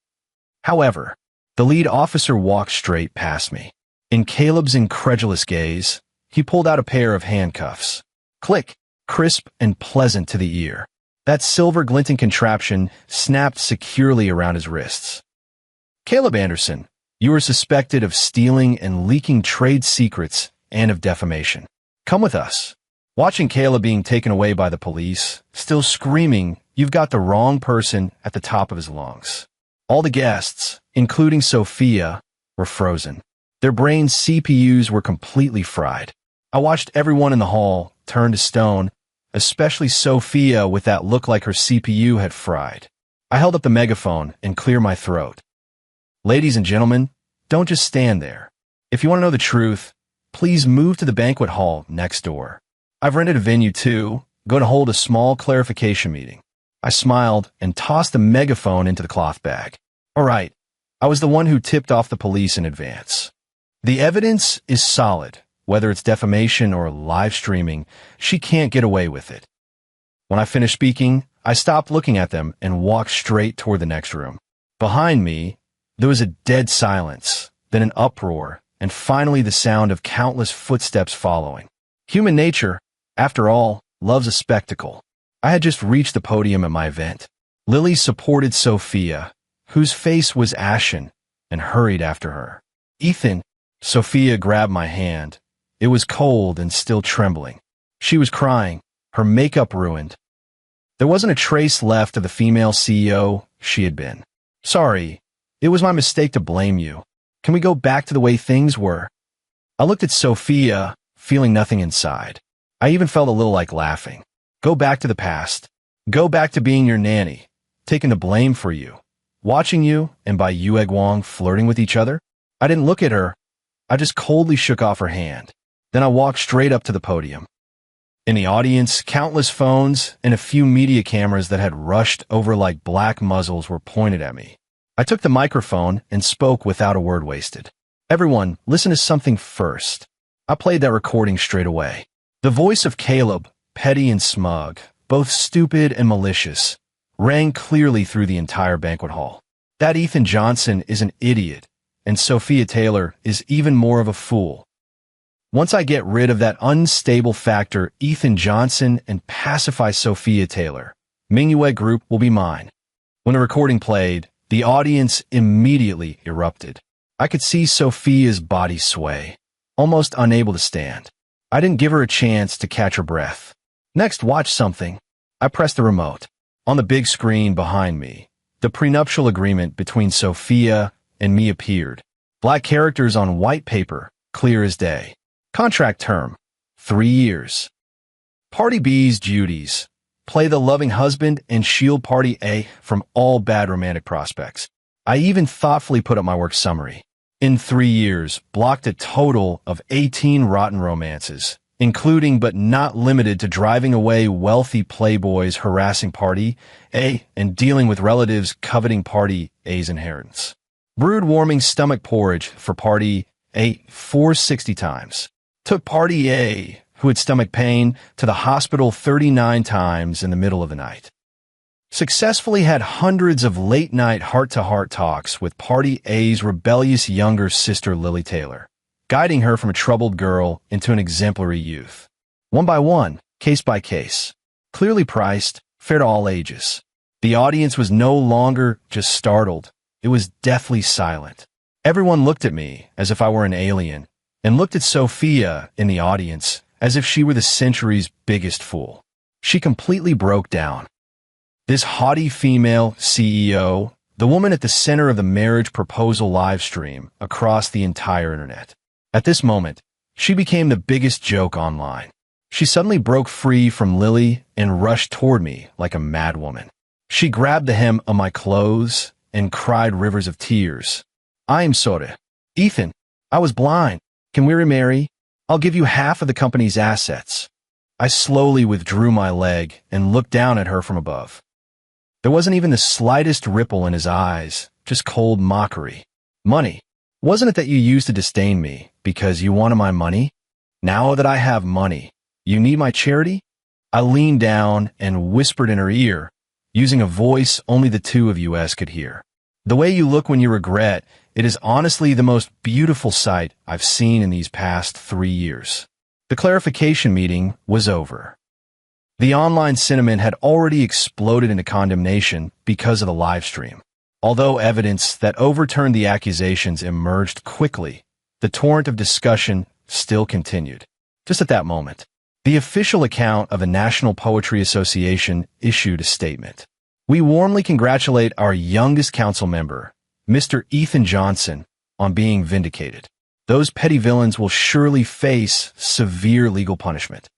Speaker 1: However, the lead officer walked straight past me. In Caleb's incredulous gaze, he pulled out a pair of handcuffs. Click, crisp and pleasant to the ear. That silver glinting contraption snapped securely around his wrists. "Caleb Anderson, you are suspected of stealing and leaking trade secrets and of defamation. Come with us." Watching Caleb being taken away by the police, still screaming, "You've got the wrong person," at the top of his lungs. All the guests, including Sophia, were frozen. Their brain CPUs were completely fried. I watched everyone in the hall turn to stone, especially Sophia with that look like her CPU had fried. I held up the megaphone and cleared my throat. "Ladies and gentlemen, don't just stand there. If you want to know the truth, please move to the banquet hall next door. I've rented a venue too, going to hold a small clarification meeting." I smiled and tossed the megaphone into the cloth bag. All right, I was the one who tipped off the police in advance. The evidence is solid. Whether it's defamation or live streaming, she can't get away with it. When I finished speaking, I stopped looking at them and walked straight toward the next room. Behind me, there was a dead silence, then an uproar, and finally the sound of countless footsteps following. Human nature, after all, loves a spectacle. I had just reached the podium at my event. Lily supported Sophia, whose face was ashen, and hurried after her. "Ethan," Sophia grabbed my hand. It was cold and still trembling. She was crying, her makeup ruined. There wasn't a trace left of the female CEO she had been. "Sorry, it was my mistake to blame you. Can we go back to the way things were?" I looked at Sophia, feeling nothing inside. I even felt a little like laughing. Go back to the past. Go back to being your nanny, taking the blame for you, watching you and by Yue Guang flirting with each other. I didn't look at her. I just coldly shook off her hand. Then I walked straight up to the podium. In the audience, countless phones and a few media cameras that had rushed over like black muzzles were pointed at me. I took the microphone and spoke without a word wasted. "Everyone, listen to something first." I played that recording straight away. The voice of Caleb, petty and smug, both stupid and malicious, rang clearly through the entire banquet hall. That Ethan Johnson is an idiot, and Sophia Taylor is even more of a fool. Once I get rid of that unstable factor, Ethan Johnson, and pacify Sophia Taylor, Mingyue Group will be mine. When the recording played, the audience immediately erupted. I could see Sophia's body sway, almost unable to stand. I didn't give her a chance to catch her breath. "Next, watch something." I pressed the remote. On the big screen behind me, the prenuptial agreement between Sophia and me appeared. Black characters on white paper, clear as day. Contract term, 3 years. Party B's duties: play the loving husband and shield Party A from all bad romantic prospects. I even thoughtfully put up my work summary. In 3 years, blocked a total of 18 rotten romances, including but not limited to driving away wealthy playboys harassing Party A and dealing with relatives coveting Party A's inheritance. Brewed warming stomach porridge for Party A 460 times. Took Party A, who had stomach pain, to the hospital 39 times in the middle of the night. Successfully had hundreds of late-night heart-to-heart talks with Party A's rebellious younger sister Lily Taylor, guiding her from a troubled girl into an exemplary youth. One by one, case by case. Clearly priced, fair to all ages. The audience was no longer just startled. It was deathly silent. Everyone looked at me as if I were an alien, and looked at Sophia in the audience as if she were the century's biggest fool. She completely broke down. This haughty female CEO, the woman at the center of the marriage proposal live stream across the entire internet. At this moment, she became the biggest joke online. She suddenly broke free from Lily and rushed toward me like a madwoman. She grabbed the hem of my clothes and cried rivers of tears. I am sorry. Ethan, I was blind. Can we remarry? I'll give you half of the company's assets. I slowly withdrew my leg and looked down at her from above. There wasn't even the slightest ripple in his eyes, just cold mockery. Money. Wasn't it that you used to disdain me because you wanted my money? Now that I have money, you need my charity? I leaned down and whispered in her ear, using a voice only the two of us could hear. The way you look when you regret, it is honestly the most beautiful sight I've seen in these past 3 years. The clarification meeting was over. The online sentiment had already exploded into condemnation because of the live stream. Although evidence that overturned the accusations emerged quickly, the torrent of discussion still continued. Just at that moment, the official account of the National Poetry Association issued a statement. We warmly congratulate our youngest council member, Mr. Ethan Johnson, on being vindicated. Those petty villains will surely face severe legal punishment.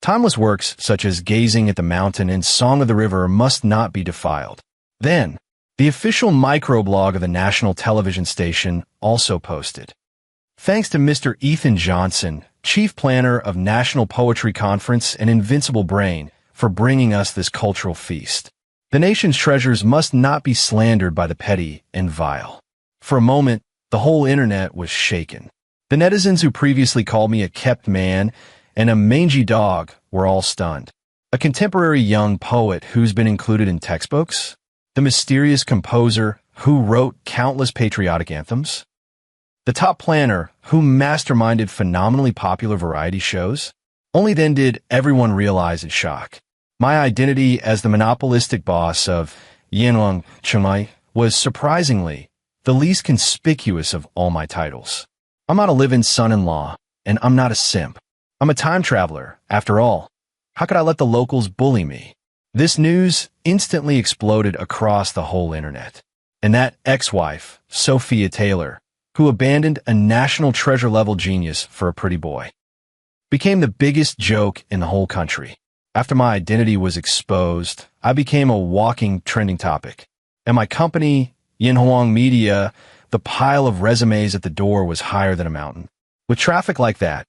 Speaker 1: Timeless works such as Gazing at the Mountain and Song of the River must not be defiled. Then, the official microblog of the national television station also posted. Thanks to Mr. Ethan Johnson, Chief Planner of National Poetry Conference and Invincible Brain, for bringing us this cultural feast. The nation's treasures must not be slandered by the petty and vile. For a moment, the whole internet was shaken. The netizens who previously called me a kept man and a mangy dog were all stunned. A contemporary young poet who's been included in textbooks? The mysterious composer who wrote countless patriotic anthems? The top planner who masterminded phenomenally popular variety shows? Only then did everyone realize its shock. My identity as the monopolistic boss of Yanwang Chumai was surprisingly the least conspicuous of all my titles. I'm not a live-in son-in-law, and I'm not a simp. I'm a time traveler, after all. How could I let the locals bully me? This news instantly exploded across the whole internet. And that ex-wife, Sophia Taylor, who abandoned a national treasure-level genius for a pretty boy, became the biggest joke in the whole country. After my identity was exposed, I became a walking trending topic. And my company, Yinhuang Media, the pile of resumes at the door was higher than a mountain. With traffic like that,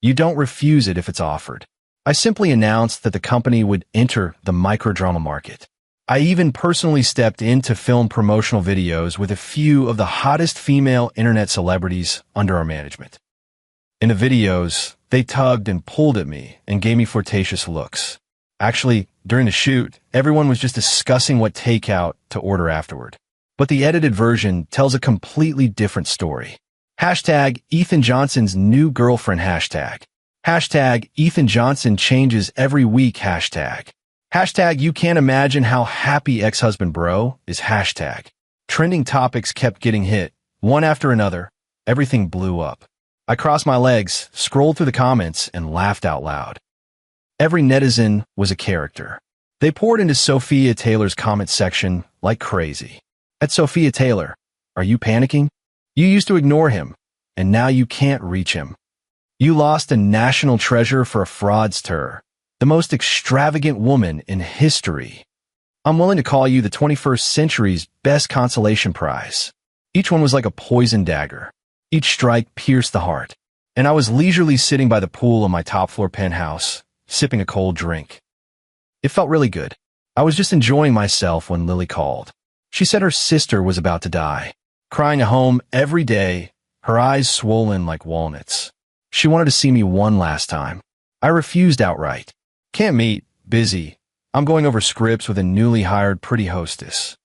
Speaker 1: you don't refuse it if it's offered. I simply announced that the company would enter the microdrama market. I even personally stepped in to film promotional videos with a few of the hottest female internet celebrities under our management. In the videos, they tugged and pulled at me and gave me flirtatious looks. Actually, during the shoot, everyone was just discussing what takeout to order afterward. But the edited version tells a completely different story. Hashtag Ethan Johnson's new girlfriend hashtag. Hashtag Ethan Johnson changes every week hashtag. Hashtag you can't imagine how happy ex-husband bro is hashtag. Trending topics kept getting hit, one after another. Everything blew up. I crossed my legs, scrolled through the comments, and laughed out loud. Every netizen was a character. They poured into Sophia Taylor's comment section like crazy. At Sophia Taylor, are you panicking? You used to ignore him, and now you can't reach him. You lost a national treasure for a fraudster, the most extravagant woman in history. I'm willing to call you the 21st century's best consolation prize. Each one was like a poison dagger. Each strike pierced the heart. And I was leisurely sitting by the pool in my top-floor penthouse, sipping a cold drink. It felt really good. I was just enjoying myself when Lily called. She said her sister was about to die, crying at home every day, her eyes swollen like walnuts. She wanted to see me one last time. I refused outright. Can't meet, busy. I'm going over scripts with a newly hired pretty hostess.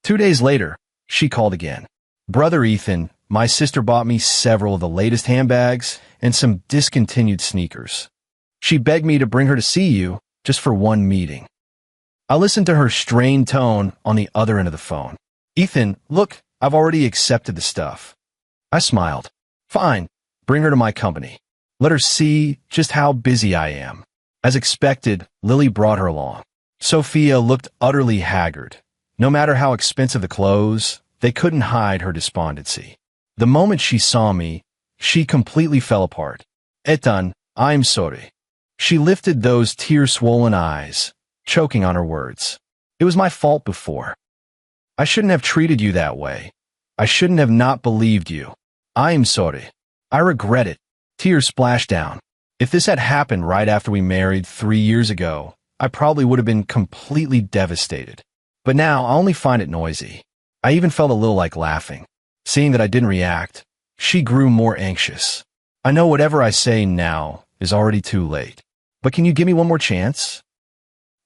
Speaker 1: 2 days later, she called again. Brother Ethan, my sister bought me several of the latest handbags and some discontinued sneakers. She begged me to bring her to see you just for one meeting. I listened to her strained tone on the other end of the phone. Ethan, look, I've already accepted the stuff. I smiled. Fine, bring her to my company. Let her see just how busy I am. As expected, Lily brought her along. Sophia looked utterly haggard. No matter how expensive the clothes, they couldn't hide her despondency. The moment she saw me, she completely fell apart. Ethan, I'm sorry. She lifted those tear-swollen eyes, choking on her words. It was my fault before. I shouldn't have treated you that way. I shouldn't have not believed you. I am sorry. I regret it. Tears splashed down. If this had happened right after we married 3 years ago, I probably would have been completely devastated. But now I only find it noisy. I even felt a little like laughing. Seeing that I didn't react, she grew more anxious. I know whatever I say now is already too late. But can you give me one more chance?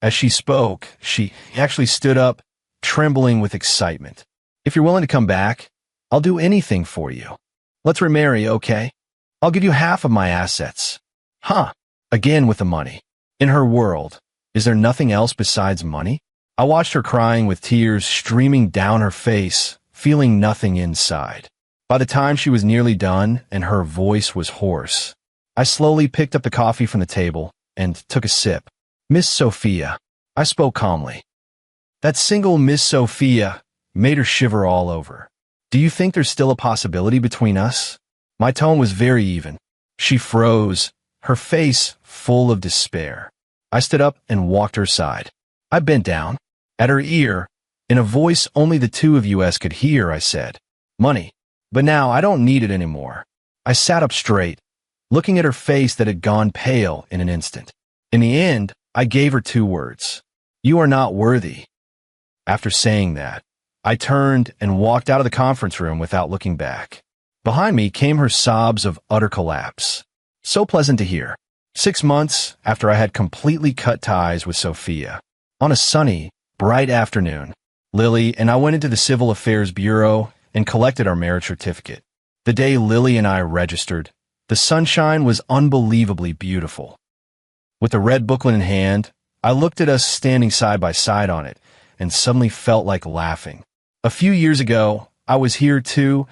Speaker 1: As she spoke, she actually stood up, trembling with excitement. If you're willing to come back, I'll do anything for you. Let's remarry, okay? I'll give you half of my assets. Huh. Again with the money. In her world, is there nothing else besides money? I watched her crying with tears streaming down her face, feeling nothing inside. By the time she was nearly done and her voice was hoarse, I slowly picked up the coffee from the table and took a sip. Miss Sophia, I spoke calmly. That single Miss Sophia made her shiver all over. Do you think there's still a possibility between us? My tone was very even. She froze, her face full of despair. I stood up and walked her side. I bent down. At her ear, in a voice only the two of us could hear, I said, "Money. But now I don't need it anymore." I sat up straight, looking at her face that had gone pale in an instant. In the end, I gave her 2 words. "You are not worthy." After saying that, I turned and walked out of the conference room without looking back. Behind me came her sobs of utter collapse. So pleasant to hear. 6 months after I had completely cut ties with Sophia, on a sunny, bright afternoon, Lily and I went into the Civil Affairs Bureau and collected our marriage certificate. The day Lily and I registered, the sunshine was unbelievably beautiful. With the red booklet in hand, I looked at us standing side by side on it and suddenly felt like laughing. A few years ago, I was here too,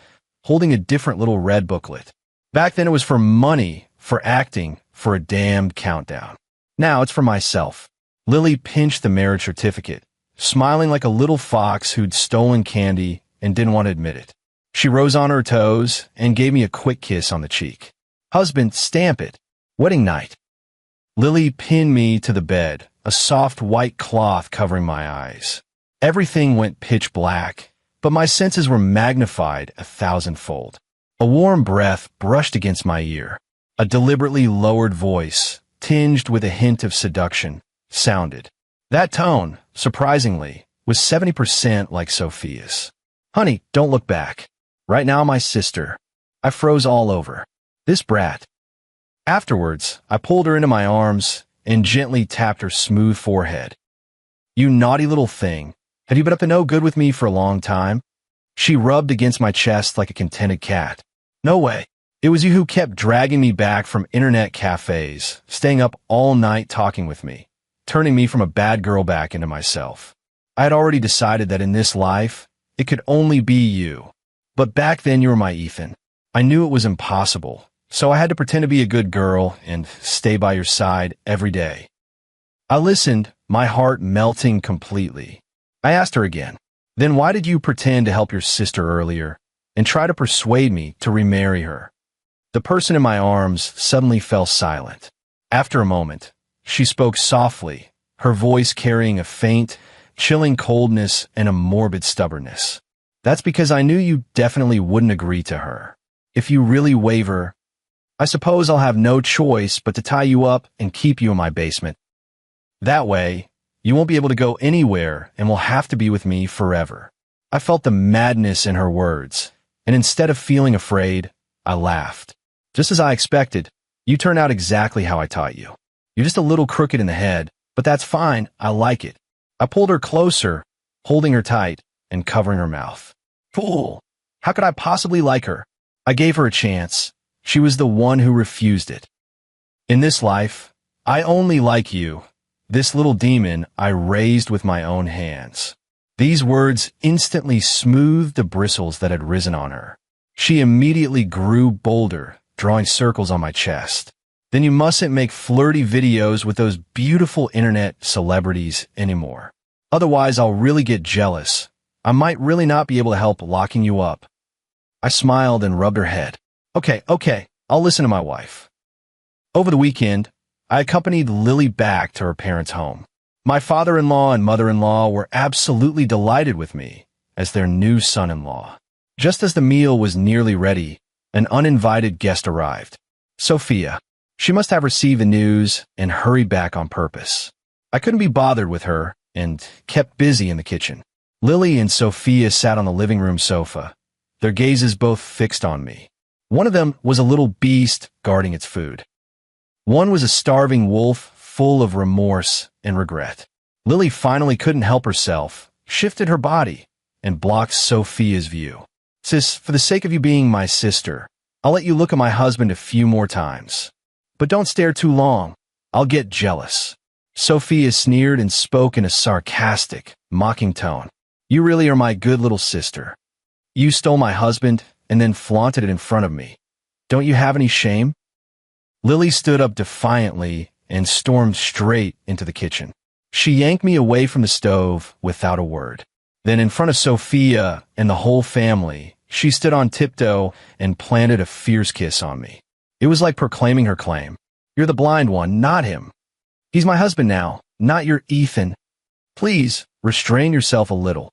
Speaker 1: holding a different little red booklet. Back then it was for money, for acting, for a damned countdown. Now it's for myself. Lily pinched the marriage certificate, smiling like a little fox who'd stolen candy and didn't want to admit it. She rose on her toes and gave me a quick kiss on the cheek. "Husband, stamp it. Wedding night." Lily pinned me to the bed, a soft white cloth covering my eyes. Everything went pitch black, but my senses were magnified 1,000-fold. A warm breath brushed against my ear. A deliberately lowered voice, tinged with a hint of seduction, sounded. That tone, surprisingly, was 70% like Sophia's. "Honey, don't look back. Right now, my sister." I froze all over. This brat. Afterwards, I pulled her into my arms and gently tapped her smooth forehead. "You naughty little thing. Have you been up to no good with me for a long time?" She rubbed against my chest like a contented cat. "No way. It was you who kept dragging me back from internet cafes, staying up all night talking with me, turning me from a bad girl back into myself. I had already decided that in this life, it could only be you. But back then you were my Ethan. I knew it was impossible, so I had to pretend to be a good girl and stay by your side every day." I listened, my heart melting completely. I asked her again, "Then why did you pretend to help your sister earlier and try to persuade me to remarry her?" The person in my arms suddenly fell silent. After a moment, she spoke softly, her voice carrying a faint, chilling coldness and a morbid stubbornness. "That's because I knew you definitely wouldn't agree to her. If you really waver, I suppose I'll have no choice but to tie you up and keep you in my basement. That way, you won't be able to go anywhere and will have to be with me forever." I felt the madness in her words, and instead of feeling afraid, I laughed. "Just as I expected, you turned out exactly how I taught you. You're just a little crooked in the head, but that's fine, I like it." I pulled her closer, holding her tight and covering her mouth. Fool! How could I possibly like her? I gave her a chance. She was the one who refused it. In this life, I only like you. This little demon I raised with my own hands. These words instantly smoothed the bristles that had risen on her. She immediately grew bolder, drawing circles on my chest. "Then you mustn't make flirty videos with those beautiful internet celebrities anymore. Otherwise, I'll really get jealous. I might really not be able to help locking you up." I smiled and rubbed her head. Okay, I'll listen to my wife." Over the weekend, I accompanied Lily back to her parents' home. My father-in-law and mother-in-law were absolutely delighted with me as their new son-in-law. Just as the meal was nearly ready, an uninvited guest arrived. Sophia. She must have received the news and hurried back on purpose. I couldn't be bothered with her and kept busy in the kitchen. Lily and Sophia sat on the living room sofa, their gazes both fixed on me. One of them was a little beast guarding its food. One was a starving wolf full of remorse and regret. Lily finally couldn't help herself, shifted her body, and blocked Sophia's view. Sis, for the sake of you being my sister, I'll let you look at my husband a few more times. But don't stare too long. I'll get jealous. Sophia sneered and spoke in a sarcastic, mocking tone. You really are my good little sister. You stole my husband and then flaunted it in front of me. Don't you have any shame? Lily stood up defiantly and stormed straight into the kitchen. She yanked me away from the stove without a word. Then in front of Sophia and the whole family, she stood on tiptoe and planted a fierce kiss on me. It was like proclaiming her claim. You're the blind one, not him. He's my husband now, not your Ethan. Please, restrain yourself a little.